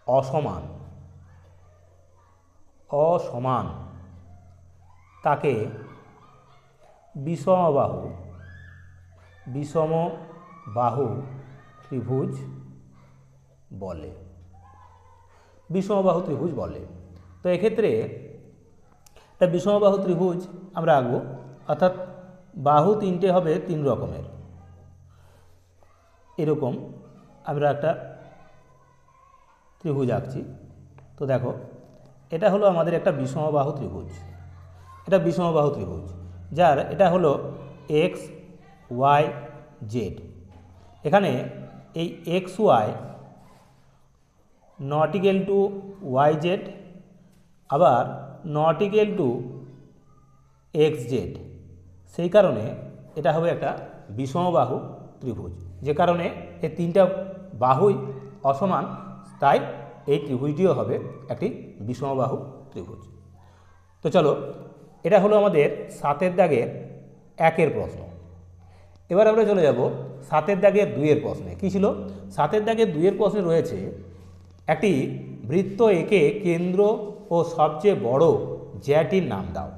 S1: অসমান তাকে বিষমবাহু ত্রিভুজ বলে। বিষমবাহু ত্রিভুজ বলে। তো এক্ষেত্রে একটা বিষমবাহু ত্রিভুজ আমরা আঁকবো, অর্থাৎ বাহু 3টে হবে 3 রকমের। এরকম আমরা একটা ত্রিভুজ আঁকছি। তো দেখো এটা হলো আমাদের একটা বিষমবাহু ত্রিভুজ। এটা বিষমবাহু ত্রিভুজ যার এটা হলো এক্স ওয়াই জেড। এখানে এই X Y not equal to Y Z, আবার not equal to X Z. সেই কারণে এটা হবে একটা বিষমবাহু ত্রিভুজ। যে কারণে এই 3টা বাহুই অসমান, তাই এই ত্রিভুজটিও হবে একটি বিষমবাহু ত্রিভুজ। তো চলো এটা হলো আমাদের 7-এর দাগের 1-এর প্রশ্ন। এবার আমরা চলে যাব 7-এর দাগের 2-এর প্রশ্নে। কী ছিল? 7-এর দাগের 2-এর প্রশ্নে রয়েছে একটি বৃত্ত একে কেন্দ্র ও সবচেয়ে বড় জ্যাটির নাম দাও।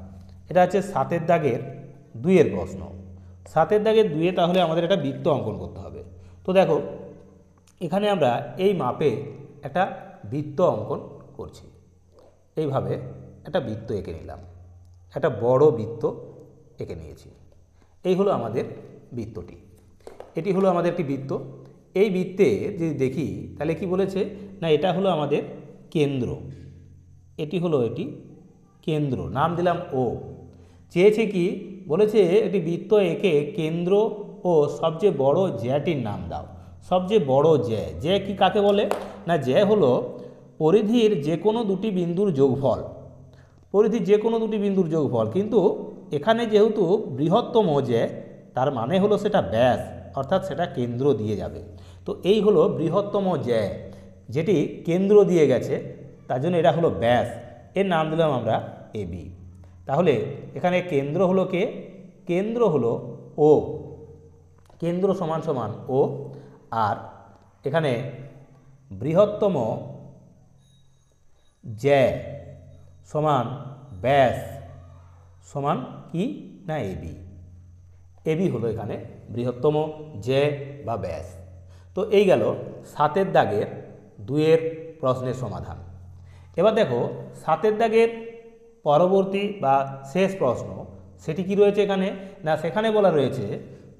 S1: এটা হচ্ছে 7-এর দাগের 2-এর প্রশ্ন। 7-এর দাগের 2-এ তাহলে আমাদের একটা বৃত্ত অঙ্কন করতে হবে। তো দেখো এখানে আমরা এই মাপে একটা বৃত্ত অঙ্কন করছি। এইভাবে একটা বৃত্ত এঁকে নিলাম, একটা বড় বৃত্ত এঁকে নিয়েছি। এই হলো আমাদের বৃত্তটি। এটি হলো আমাদের একটি বৃত্ত। এই বৃত্তে যদি দেখি তাহলে কি বলেছে না, এটা হলো আমাদের কেন্দ্র। এটি হলো এটি কেন্দ্র, নাম দিলাম ও। চেয়েছে কি বলেছে, একটি বৃত্ত এঁকে কেন্দ্র ও সবচেয়ে বড় জ্যাটির নাম দাও। সবচেয়ে বড় জ্যা কি কাকে বলে না, জ্যা হলো পরিধির যে কোনো দুটি বিন্দুর যোগফল। পরিধির যে কোনো দুটি বিন্দুর যোগফল, কিন্তু এখানে যেহেতু বৃহত্তম জ্যা, তার মানে হলো সেটা ব্যাস, অর্থাৎ সেটা কেন্দ্র দিয়ে যাবে। তো এই হলো বৃহত্তম জ্যা, যেটি কেন্দ্র দিয়ে গেছে, তার জন্য এটা হলো ব্যাস। এর নাম দিলাম আমরা এবি। তাহলে এখানে কেন্দ্র হলো কে? কেন্দ্র হলো ও। কেন্দ্র সমান সমান ও, আর এখানে বৃহত্তম জ্যা সমান ব্যাস সমান কি না এবি। এবি হলো এখানে বৃহত্তম জ্যা বা ব্যাস। তো এই গেল 7-এর দাগের 2-এর প্রশ্নের সমাধান। এবার দেখো 7-এর দাগের পরবর্তী বা শেষ প্রশ্ন, সেটি কি রয়েছে এখানে না, সেখানে বলা রয়েছে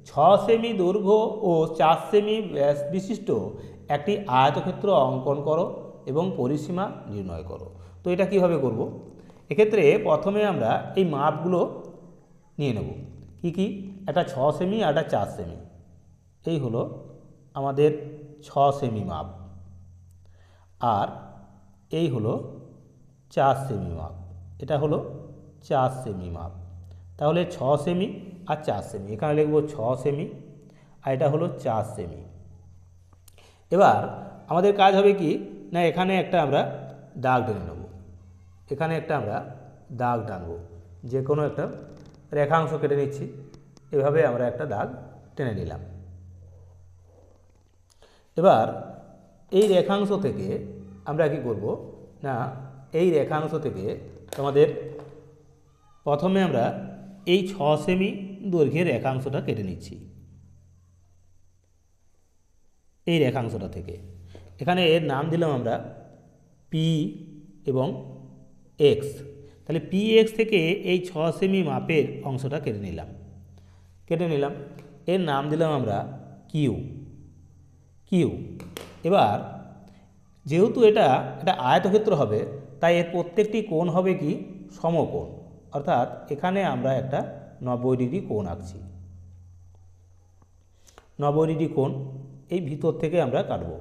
S1: 6 সেমি দৈর্ঘ্য ও 4 সেমি ব্যাস বিশিষ্ট একটি আয়তক্ষেত্র অঙ্কন করো,
S2: এবং পরিসীমা নির্ণয় করো। তো এটা কীভাবে করব? এক্ষেত্রে প্রথমে আমরা এই মাপগুলো নিয়ে নেব। কি কি? একটা 6 সেমি আর একটা 4 সেমি। এই হলো আমাদের 6 সেমি মাপ, আর এই হলো 4 সেমি মাপ। এটা হলো 4 সেমি মাপ। তাহলে 6 সেমি আর 4 সেমি, এখানে লিখব 6 সেমি আর এটা হলো 4 সেমি। এবার আমাদের কাজ হবে কি না, এখানে একটা আমরা দাগ টেনে নেব। এখানে একটা আমরা দাগ টানব, যে কোনো একটা রেখাংশ কেটে নিচ্ছি। এভাবে আমরা একটা দাগ টেনে নিলাম। এবার এই রেখাংশ থেকে আমরা কি করব না, এই রেখাংশ থেকে তোমাদের প্রথমে আমরা এই 6 সেমি দৈর্ঘ্যের রেখাংশটা কেটে নিচ্ছি। এই রেখাংশটা থেকে এখানে এর নাম দিলাম আমরা পি এবং এক্স। তাহলে পি এক্স থেকে এই 6 সেমি মাপের অংশটা কেটে নিলাম। এর নাম দিলাম আমরা কিউ। এবার যেহেতু এটা একটা আয়তক্ষেত্র হবে, তাই এর প্রত্যেকটি কোণ হবে কি সমকোণ, অর্থাৎ এখানে আমরা একটা 90 ডিগ্রি কোণ আঁকছি। 90 ডিগ্রি কোণ এই ভিতর থেকে আমরা কাটব।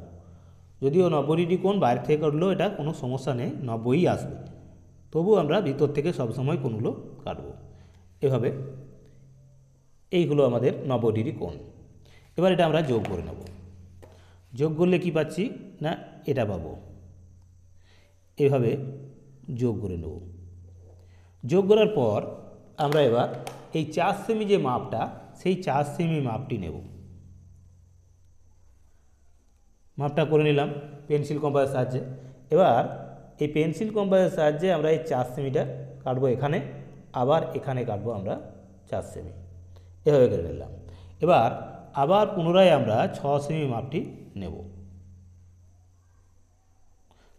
S2: যদিও 90 ডিগ্রি কোণ বাইরে থেকে কাটলেও এটা কোনো সমস্যা নেই, 90ই আসবে। তবু আমরা ভিতর থেকে সবসময় কোণগুলো কাটব। এভাবে এই হলো আমাদের 90 ডিগ্রি কোণ। এবার এটা আমরা যোগ করে নেব। যোগ করলে কি পাচ্ছি না, এটা পাবো। এভাবে যোগ করে নেব। যোগ করার পর আমরা এবার এই 4 সেমি যে মাপটা, সেই 4 সেমি মাপটি নেব। মাপটা করে নিলাম পেন্সিল কম্পাসের সাহায্যে। এবার এই পেন্সিল কম্পাসের সাহায্যে আমরা এই 4 সেমিটা কাটবো এখানে, আবার এখানে কাটবো আমরা 4 সেমি। এভাবে করে নিলাম। এবার আবার পুনরায় আমরা 6 সেমি মাপটি নেব।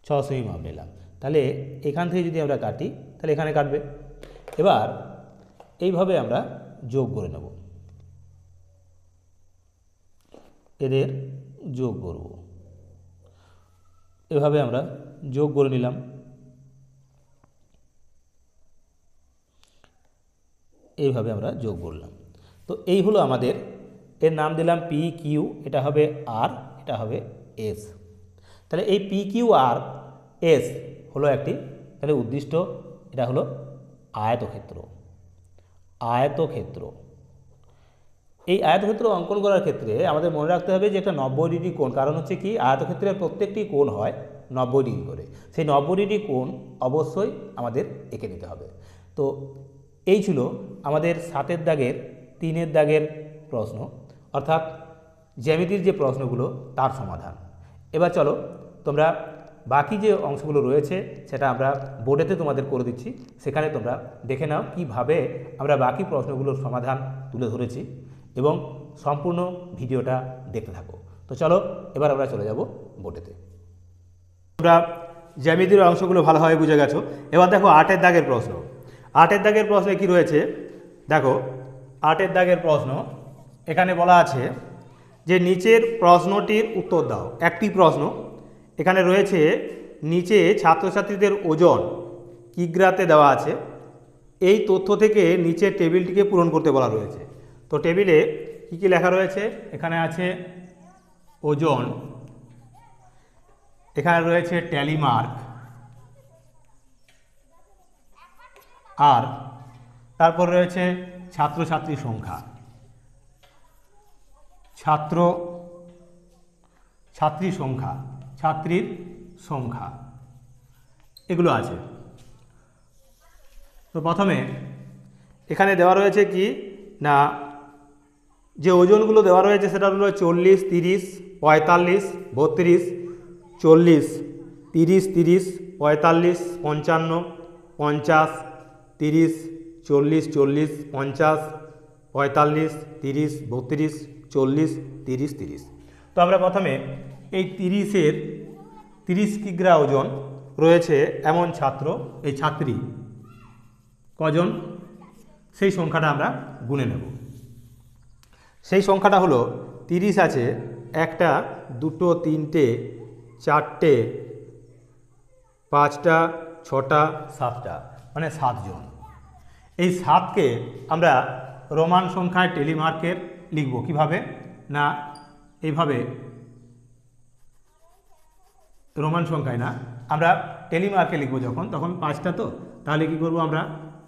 S2: 6 সেমি মাপ নিলাম। তাহলে এখান থেকে যদি আমরা কাটি তাহলে এখানে কাটবে। এবার এইভাবে আমরা যোগ করে নেব, এদের যোগ করব। এভাবে আমরা যোগ করে নিলাম। এইভাবে আমরা যোগ করলাম। তো এই হলো আমাদের, এর নাম দিলাম পি কিউ, এটা হবে আর, এটা হবে এস। তাহলে এই পি কিউ আর এস হলো একটি তাহলে উদ্দিষ্ট, এটা হলো আয়তক্ষেত্র। এই আয়তক্ষেত্র অঙ্কন করার ক্ষেত্রে আমাদের মনে রাখতে হবে যে একটা 90 ডিগ্রি কোণ, কারণ হচ্ছে কি আয়তক্ষেত্রের প্রত্যেকটি কোণ হয় 90 ডিগ্রি করে। সেই 90 ডিগ্রি কোণ অবশ্যই আমাদের এঁকে নিতে হবে। তো এই ছিল আমাদের 7 দাগের 3 দাগের প্রশ্ন, অর্থাৎ জ্যামিতির যে প্রশ্নগুলো তার সমাধান। এবার চলো তোমরা বাকি যে অংশগুলো রয়েছে সেটা আমরা বোর্ডেতে তোমাদের করে দিচ্ছি, সেখানে তোমরা দেখে নাও কিভাবে আমরা বাকি প্রশ্নগুলোর সমাধান তুলে ধরেছি, এবং সম্পূর্ণ ভিডিওটা দেখতে থাকো। তো চলো এবার আমরা চলে যাব বোর্ডেতে।
S1: তোমরা জ্যামিতির অংশগুলো ভালোভাবে বুঝে গেছো। এবার দেখো 8 দাগের প্রশ্ন। 8 দাগের প্রশ্নে কি রয়েছে দেখো। 8 দাগের প্রশ্ন এখানে বলা আছে যে নিচের প্রশ্নটির উত্তর দাও। একটি প্রশ্ন এখানে রয়েছে, নিচে ছাত্রছাত্রীদের ওজন কিগ্রাতে দেওয়া আছে। এই তথ্য থেকে নিচের টেবিলটিকে পূরণ করতে বলা রয়েছে। তো টেবিলে কি কি লেখা রয়েছে, এখানে আছে ওজন, এখানে রয়েছে ট্যালি মার্ক, আর তারপর রয়েছে ছাত্রছাত্রীর সংখ্যা, ছাত্রীর সংখ্যা, এগুলো আছে। তো প্রথমে এখানে দেওয়া রয়েছে কি না, যে ওজনগুলো দেওয়া রয়েছে সেটা হলো 40, 30, 45, 32, 40, 30, 30, 45, 55, 50, 30, 40, 40, 50, 45, 30, 32, 40, 30, 30। তো আমরা প্রথমে এই 30 কিগ্রা ওজন রয়েছে এমন ছাত্র, এই ছাত্রী কজন সেই সংখ্যাটা আমরা গুনে নেব। সেই সংখ্যাটা হলো 30 আছে 1, 2, 3, 4,
S2: 5টা 6টা
S1: 7টা, মানে 7 জন। এই 7কে আমরা রোমান সংখ্যায় টেলিমার্কের লিখব কিভাবে না, এইভাবে রোমান সংখ্যায় না, আমরা টেলিমার্কে লিখব যখন, তখন 5টা তো, তাহলে কি করব আমরা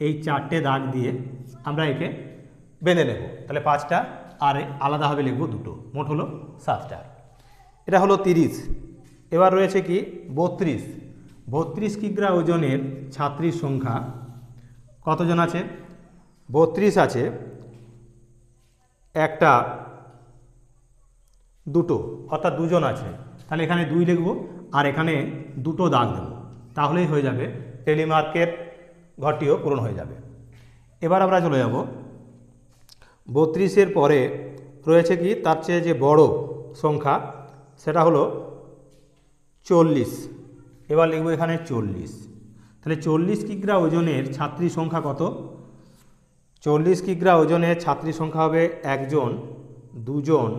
S1: এই 4টে দাগ দিয়ে আমরা একে বেঁধে নেব, তাহলে 5টা আর আলাদাভাবে লিখব 2টো, মোট হলো 7টা। এটা হলো 30। এবার রয়েছে কি 32। 32 কিগ্রা ওজনের ছাত্রীর সংখ্যা কতজন আছে?
S2: 32 আছে, একটা
S1: 2টো, অর্থাৎ 2 জন আছে, তাহলে এখানে 2 লিখব আর এখানে 2টো দাগ দেব, তাহলেই হয়ে যাবে, টেলিমার্কের ঘরটিও পূরণ হয়ে যাবে। এবার আমরা চলে যাব
S2: 32-এর পরে রয়েছে কি তার চেয়ে যে বড় সংখ্যা, সেটা হলো 40।
S1: এবার লিখব এখানে 40। তাহলে 40 কিগ্রা ওজনের ছাত্রীর সংখ্যা কত?
S2: 40 কিগ্রা ওজনের ছাত্রী সংখ্যা হবে 1 জন, 2 জন,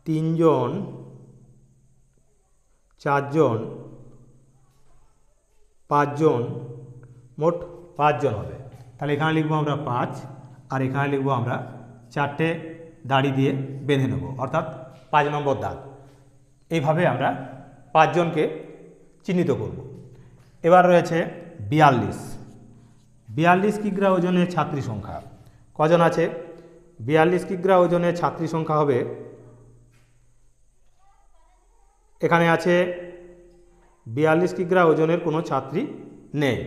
S2: 3 জন, 4 জন, 5 জন,
S1: মোট 5 জন হবে। তাহলে এখানে লিখব আমরা 5 আর এখানে লিখব আমরা 4টে দাড়ি দিয়ে বেঁধে নেব, অর্থাৎ 5 নম্বর দাগ। এইভাবে আমরা 5 জনকে চিহ্নিত করব। এবার রয়েছে 42। 42 কিগ্রা ওজনের ছাত্রী সংখ্যা কজন আছে?
S2: 42 কিগ্রা ওজনের ছাত্রী সংখ্যা হবে, এখানে আছে 42 কিগ্রা ওজনের কোনো ছাত্রী নেই,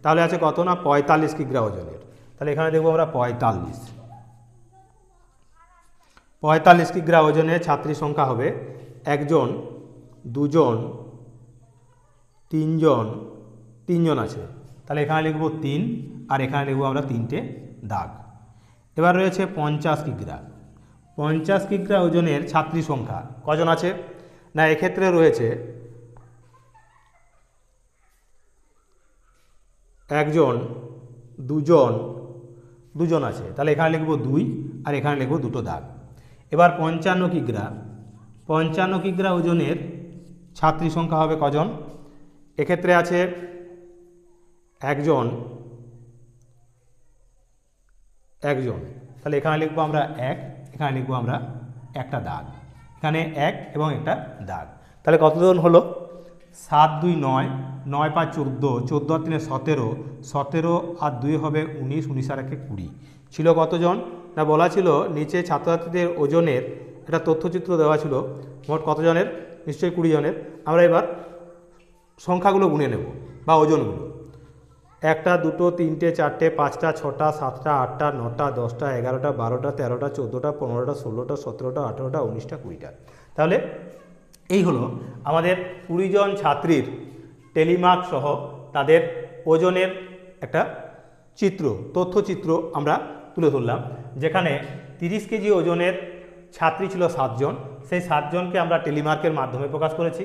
S2: তাহলে আছে কত না 45 কিগ্রা ওজনের,
S1: তাহলে এখানে দেখব আমরা 45।
S2: 45 কিগ্রা ওজনের ছাত্রী সংখ্যা হবে 1 জন, 2 জন, 3 জন, 3 জন আছে,
S1: তাহলে এখানে লিখব 3 আর এখানে লিখব আমরা 3টে দাগ। এবার রয়েছে 50 কিগ্রা। 50 কিগ্রা ওজনের ছাত্রী সংখ্যা কজন আছে?
S2: না এক্ষেত্রে রয়েছে 1 জন, 2 জন,
S1: 2 জন আছে, তাহলে এখানে লিখব 2 আর এখানে লিখব 2টো দাগ। এবার 55 কিগ্রা। 55 কিগ্রা ওজনের ছাত্রী সংখ্যা হবে কজন?
S2: এক্ষেত্রে আছে 1 জন, 1 জন,
S1: তাহলে এখানে লিখব আমরা 1, এখানে লিখব আমরা একটা দাগ, এখানে 1 এবং একটা দাগ। তাহলে কতজন হলো? 7 2 9, 9 5 14, 14 আর 3 17, 17 আর 2 হবে 19, 19 আর 1 20।
S2: ছিল কতজন না বলা ছিল নিচে ছাত্রছাত্রীদের ওজনের একটা তথ্যচিত্র দেওয়া ছিল, মোট কতজনের? নিশ্চয়ই 20 জনের। আমরা এবার সংখ্যাগুলো গুনে নেব বা ওজনগুলো, 1টা 2টো 3টে 4টে 5টা 6টা 7টা 8টা 9টা 10টা 11টা 12টা 13টা 14টা 15টা 16টা 17টা 18টা 19টা 20টা।
S1: তাহলে এই হলো আমাদের 20 জন ছাত্রীর টেলিমার্ক সহ তাদের ওজনের একটা চিত্র, তথ্যচিত্র আমরা তুলে ধরলাম, যেখানে 30 কেজি ওজনের ছাত্রী ছিল 7 জন, সেই 7 জনকে আমরা টেলিমার্কের মাধ্যমে প্রকাশ করেছি।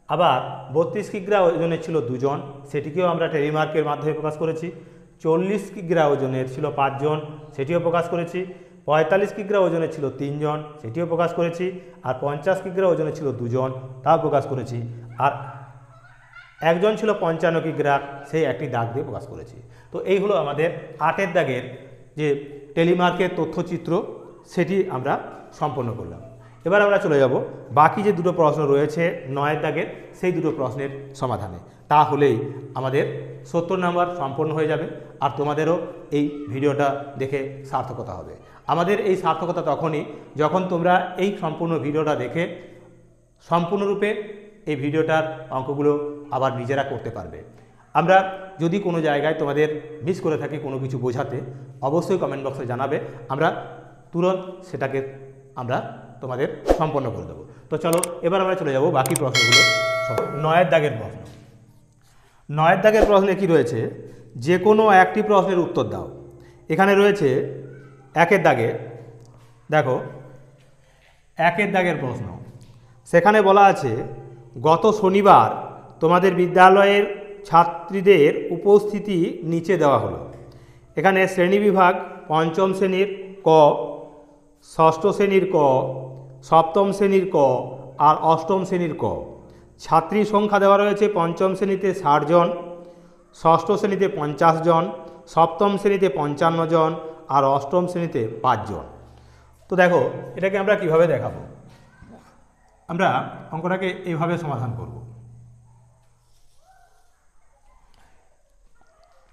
S1: আবার 32 কিগ্রা ওজনের ছিল 2 জন, সেটিকেও আমরা টেলিমার্কের মাধ্যমে প্রকাশ করেছি। 40 কিগ্রা ওজনের ছিল 5 জন, সেটিও প্রকাশ করেছি। 45 কিগ্রা ওজনের ছিল 3 জন, সেটিও প্রকাশ করেছি। আর 50 কিগ্রা ওজনের ছিল 2 জন, তাও প্রকাশ করেছি। আর একজন ছিল 55 কিগ্রা, সেই একটি দাগ দিয়ে প্রকাশ করেছি। তো এই হলো আমাদের 8 দাগের যে টেলিমার্কের তথ্যচিত্র, সেটি আমরা সম্পন্ন করলাম। এবার আমরা চলে যাব বাকি যে 2টো প্রশ্ন রয়েছে 9 দাগের, সেই 2টো প্রশ্নের সমাধানে। তাহলেই আমাদের 70 নম্বর সম্পন্ন হয়ে যাবে, আর তোমাদেরও এই ভিডিওটা দেখে সার্থকতা হবে। আমাদের এই সার্থকতা তখনই যখন তোমরা এই সম্পূর্ণ ভিডিওটা দেখে সম্পূর্ণরূপে এই ভিডিওটার অঙ্কগুলো আবার নিজেরা করতে পারবে। আমরা যদি কোনো জায়গায় তোমাদের মিস করে থাকি কোনো কিছু বোঝাতে, অবশ্যই কমেন্ট বক্সে জানাবে, আমরা তুরন্ত সেটাকে আমরা তোমাদের সম্পন্ন করে দেবো। তো চলো এবার আমরা চলে যাব বাকি প্রশ্নগুলো। 9 দাগের প্রশ্ন।
S2: 9 দাগের প্রশ্নে কি রয়েছে? যে কোনো একটি প্রশ্নের উত্তর দাও। এখানে রয়েছে 1 দাগে, দেখো
S1: 1 দাগের প্রশ্ন,
S2: সেখানে বলা আছে গত শনিবার তোমাদের বিদ্যালয়ের ছাত্রীদের উপস্থিতি নিচে দেওয়া হলো। এখানে শ্রেণীবিভাগ 5ম শ্রেণীর ক, 6ষ্ঠ শ্রেণীর ক, 7ম শ্রেণীর ক আর 8ম শ্রেণীর ক। ছাত্রী সংখ্যা দেওয়া রয়েছে পঞ্চম শ্রেণীতে 60 জন, ষষ্ঠ শ্রেণীতে 50 জন, সপ্তম শ্রেণীতে 55 জন, আর অষ্টম শ্রেণীতে 5 জন। তো দেখো এটাকে আমরা কিভাবে দেখাবো, আমরা অঙ্কটাকে এইভাবে সমাধান করব।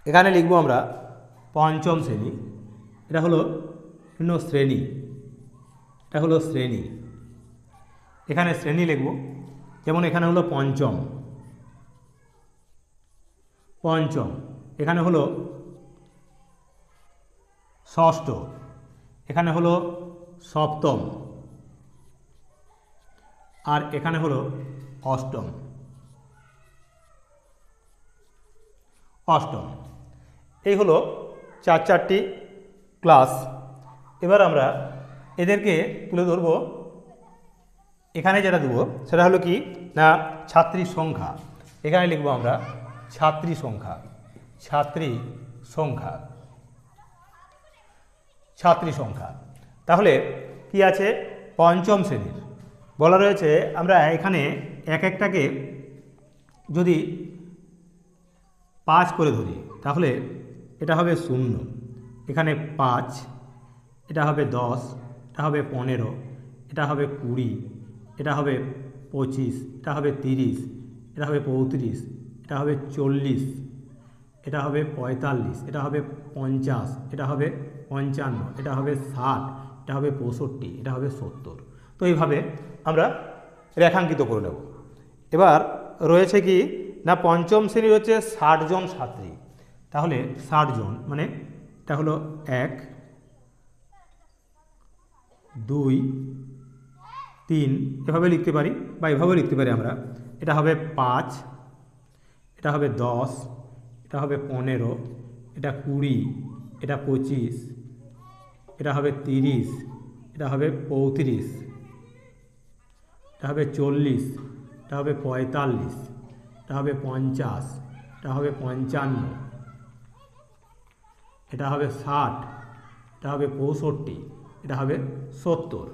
S2: এখানে লিখব আমরা পঞ্চম শ্রেণী, এটা হলো শ্রেণী, এটা হলো শ্রেণী, এখানে শ্রেণী লিখব। যেমন এখানে হলো পঞ্চম, পঞ্চম, এখানে হলো ষষ্ঠ, এখানে হলো সপ্তম, আর এখানে হলো অষ্টম, অষ্টম। এই হলো চারটি ক্লাস। এবার আমরা এদেরকে তুলে ধরব। এখানে যেটা দেবো সেটা হলো কি না ছাত্রীর সংখ্যা। এখানে লিখব আমরা ছাত্রী সংখ্যা, ছাত্রী সংখ্যা, ছাত্রী সংখ্যা। তাহলে কি আছে, পঞ্চম শ্রেণীর বলা রয়েছে, আমরা এখানে এক একটাকে যদি 5 করে ধরি তাহলে এটা হবে 0, এখানে 5, এটা হবে 10, এটা হবে 15, এটা হবে 20, এটা হবে 25, এটা হবে 30, এটা হবে 35, এটা হবে 40, এটা হবে 45, এটা হবে 50, এটা হবে 55, এটা হবে 60, এটা হবে 65, এটা হবে 70। তো এইভাবে আমরা রেখাঙ্কিত করে নেব। এবার রয়েছে কি না পঞ্চম শ্রেণীর হচ্ছে 60 জন ছাত্রী, তাহলে 60 জন মানে এটা হলো 1, 2, 3, এভাবে লিখতে পারি বা এভাবে লিখতে পারি আমরা। এটা হবে 5, এটা হবে 10, এটা হবে 15, এটা 20, এটা 25, এটা হবে 30, এটা হবে 35, এটা হবে 40, এটা হবে 45, এটা হবে 50, এটা হবে 55, এটা হবে 60, এটা হবে 65, এটা হবে 70।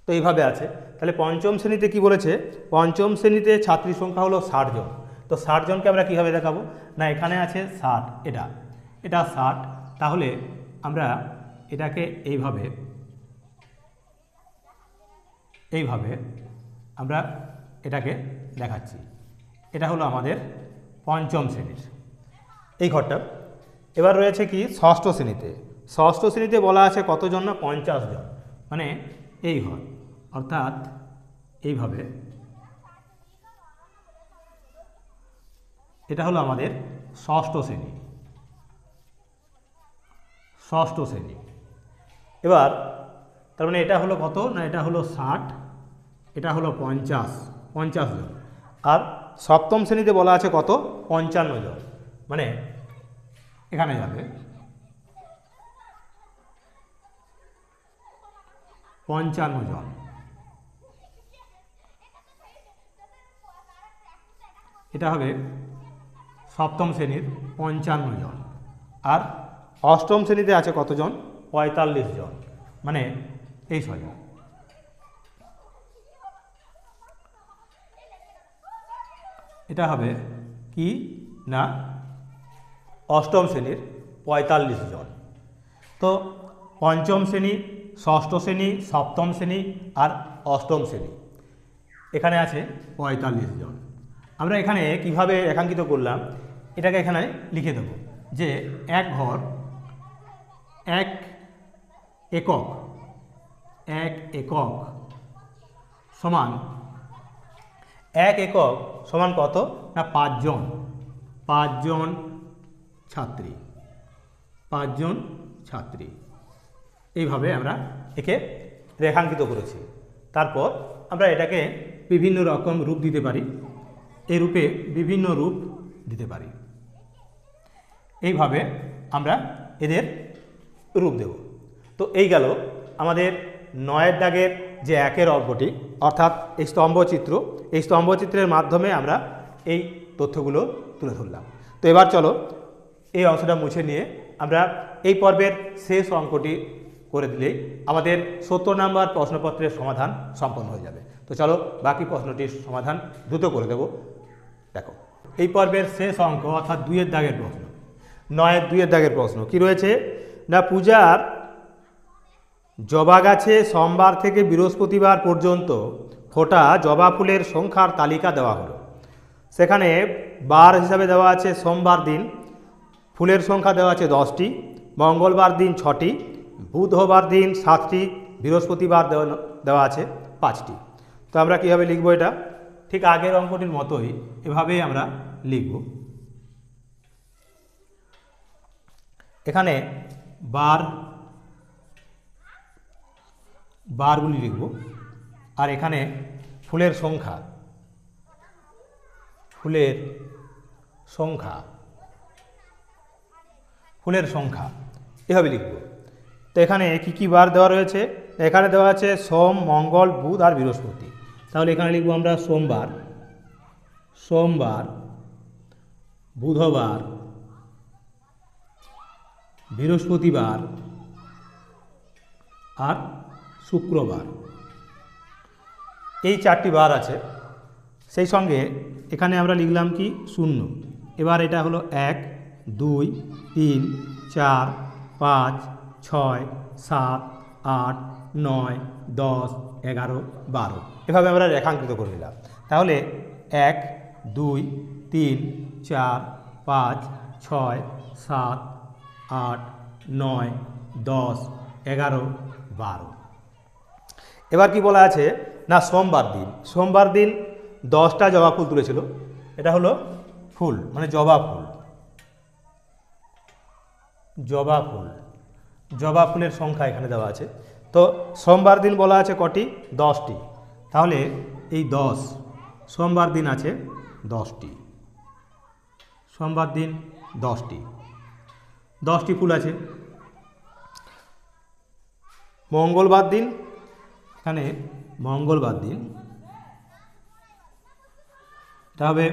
S2: তো এইভাবে আছে। তাহলে পঞ্চম শ্রেণীতে কি বলেছে, পঞ্চম শ্রেণীতে ছাত্রী সংখ্যা হলো 60 জন। তো 60 জনকে আমরা কীভাবে দেখাবো না, এখানে আছে 60, এটা 60, তাহলে আমরা এটাকে এইভাবে আমরা এটাকে দেখাচ্ছি। এটা হলো আমাদের পঞ্চম শ্রেণীর এই ঘরটা। এবার রয়েছে কি ষষ্ঠ শ্রেণীতে, ষষ্ঠ শ্রেণীতে বলা আছে কতজন না 50 জন, মানে এই ঘর, অর্থাৎ এইভাবে এটা হলো আমাদের ষষ্ঠ শ্রেণী, ষষ্ঠ শ্রেণী। এবার তার মানে এটা হলো কত না, এটা হলো 60, এটা হলো 50 জন, আর সপ্তম শ্রেণীতে বলা আছে কত 55 জন, মানে এখানে যাবে 55 জন। এটা হবে সপ্তম শ্রেণীর 55 জন, আর অষ্টম শ্রেণীতে আছে কতজন 45 জন, মানে এই সোজা। এটা হবে কি না অষ্টম শ্রেণীর 45 জন। তো পঞ্চম শ্রেণী, ষষ্ঠ শ্রেণী, সপ্তম শ্রেণী আর অষ্টম শ্রেণী এখানে আছে 45 জন। আমরা এখানে কিভাবে রেখাঙ্কিত করলাম, এটাকে এখানে লিখে দেব যে এক ঘর, এক একক, এক একক সমান, এক একক সমান কত না 5 জন, 5 জন ছাত্রী, 5 জন ছাত্রী। এইভাবে আমরা একে রেখাঙ্কিত করেছি। তারপর আমরা এটাকে বিভিন্ন রকম রূপ দিতে পারি, এই রূপে বিভিন্ন রূপ দিতে পারি। এইভাবে আমরা এদের রূপ দেব। তো এই গেল আমাদের 9 দাগের যে একের অঙ্কটি, অর্থাৎ এই স্তম্ভচিত্র, এই স্তম্ভচিত্রের মাধ্যমে আমরা এই তথ্যগুলো তুলে ধরলাম। তো এবার চলো এই অংশটা মুছে নিয়ে আমরা এই পর্বের শেষ অঙ্কটি করে দিলেই আমাদের 70 নম্বর প্রশ্নপত্রের সমাধান সম্পন্ন হয়ে যাবে।
S1: তো চলো বাকি প্রশ্নটির সমাধান দ্রুত করে দেব। দেখো এই পর্বের শেষ অঙ্ক অর্থাৎ 2-এর দাগের প্রশ্ন, 9-এর 2-এর দাগের প্রশ্ন কি রয়েছে না, পূজার জবা গাছে সোমবার থেকে বৃহস্পতিবার পর্যন্ত ফোটা জবা ফুলের সংখ্যার তালিকা দেওয়া হলো। সেখানে বার হিসাবে দেওয়া আছে সোমবার দিন, ফুলের সংখ্যা দেওয়া আছে 10টি, মঙ্গলবার দিন 6টি, বুধবার দিন 7টি, বৃহস্পতিবার দেওয়া আছে 5টি। তো আমরা কীভাবে লিখব এটা, ঠিক আগের অঙ্কটির মতোই এভাবেই আমরা লিখব। এখানে বারগুলি লিখব, আর এখানে ফুলের সংখ্যা এভাবে লিখব। তো এখানে কি কি বার দেওয়া রয়েছে, এখানে দেওয়া আছে সোম, মঙ্গল, বুধ আর বৃহস্পতি। তাহলে এখানে লিখব আমরা সোমবার, বুধবার, বৃহস্পতিবার আর শুক্রবার, এই 4টি বার আছে। সেই সঙ্গে এখানে আমরা লিখলাম কি 0। এবার এটা হলো 1, 2, 3, 4, 5, 6, 7, 8, 9, 10, 11, 12 এভাবে আমরা রেখাঙ্কিত করে নিলাম। তাহলে 1, 2, 3, 4, 5, 6, 7, 8, 9, 10, 11, 12। এবার কি বলা আছে না, সোমবার দিন 10টা জবা ফুল তুলেছিল। এটা হলো ফুল মানে জবা ফুলের সংখ্যা এখানে দেওয়া আছে। তো সোমবার দিন বলা আছে কটি, 10টি। তাহলে এই 10, সোমবার দিন আছে 10টি, 10টি ফুল আছে। মঙ্গলবার দিন, এখানে মঙ্গলবার দিন এটা হবে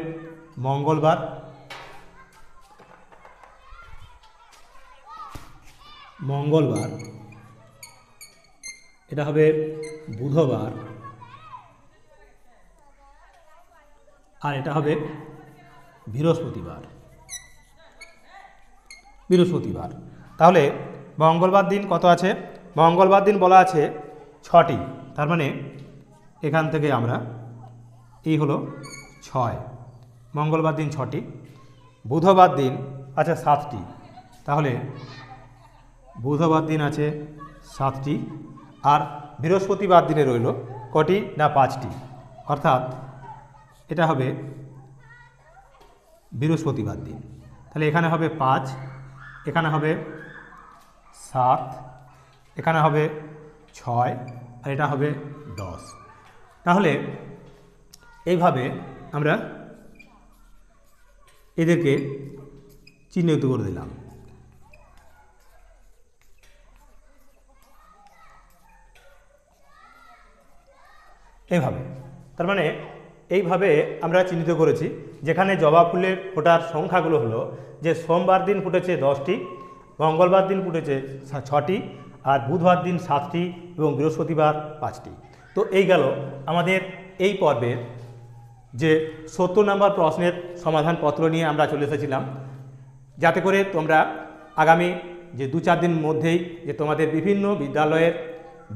S1: মঙ্গলবার, এটা হবে বুধবার, আর এটা হবে বৃহস্পতিবার। তাহলে মঙ্গলবার দিন কত আছে, মঙ্গলবার দিন বলা আছে 6টি। তার মানে এখান থেকে আমরা এই হলো 6, মঙ্গলবার দিন 6টি। বুধবার দিন আছে 7টি, তাহলে বুধবার দিন আছে 7টি। আর বৃহস্পতিবার দিনে রইল কটি না 5টি, অর্থাৎ এটা হবে বৃহস্পতিবার দিন। তাহলে এখানে হবে 5, এখানে হবে 7, এখানে হবে 6 আর এটা হবে 10। তাহলে এইভাবে আমরা এদেরকে চিহ্নিত করে দিলাম। এইভাবে, তার মানে এইভাবে আমরা চিহ্নিত করেছি, যেখানে জবা ফুলের ফোটার সংখ্যাগুলো হলো যে সোমবার দিন ফুটেছে 10টি, মঙ্গলবার দিন ফুটেছে 6টি, আর বুধবার দিন 7টি এবং বৃহস্পতিবার 5টি। তো এই গেল আমাদের এই পর্বের যে 70 নম্বর প্রশ্নের সমাধানপত্র নিয়ে আমরা চলে এসেছিলাম, যাতে করে তোমরা আগামী যে 2-4 দিন মধ্যেই যে তোমাদের বিভিন্ন বিদ্যালয়ের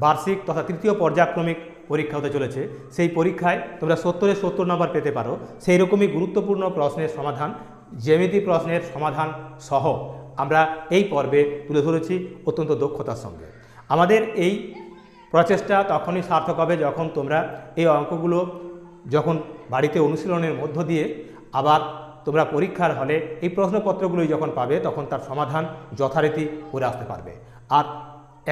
S1: বার্ষিক তথা তৃতীয় পর্যায়ক্রমিক পরীক্ষা হতে চলেছে, সেই পরীক্ষায় তোমরা 70-এ 70 নম্বর পেতে পারো। সেই রকমই গুরুত্বপূর্ণ প্রশ্নের সমাধান, জ্যামিতি প্রশ্নের সমাধান সহ আমরা এই পর্বে তুলে ধরেছি অত্যন্ত দক্ষতার সঙ্গে। আমাদের এই প্রচেষ্টা তখনই সার্থক হবে যখন তোমরা এই অঙ্কগুলো যখন বাড়িতে অনুশীলনের মধ্য দিয়ে আবার তোমরা পরীক্ষার হলে এই প্রশ্নপত্রগুলোই যখন পাবে, তখন তার সমাধান যথারীতি করে আসতে পারবে। আর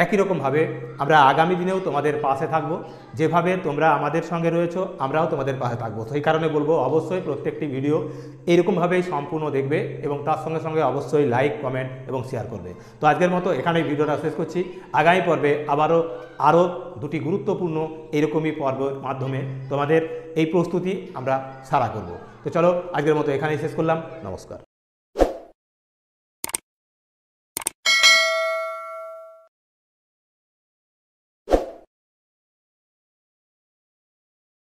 S1: একই রকমভাবে আমরা আগামী দিনেও তোমাদের পাশে থাকব। যেভাবে তোমরা আমাদের সঙ্গে রয়েছো, আমরাও তোমাদের পাশে থাকবো। সেই কারণে বলবো, অবশ্যই প্রত্যেকটি ভিডিও এইরকমভাবেই সম্পূর্ণ দেখবে এবং তার সঙ্গে সঙ্গে অবশ্যই লাইক, কমেন্ট এবং শেয়ার করবে। তো আজকের মতো এখানেই ভিডিওটা শেষ করছি। আগামী পর্বে আরও 2টি গুরুত্বপূর্ণ এইরকমই পর্বের মাধ্যমে তোমাদের এই প্রস্তুতি আমরা সারা করব। তো চলো আজকের মতো এখানেই শেষ করলাম। নমস্কার।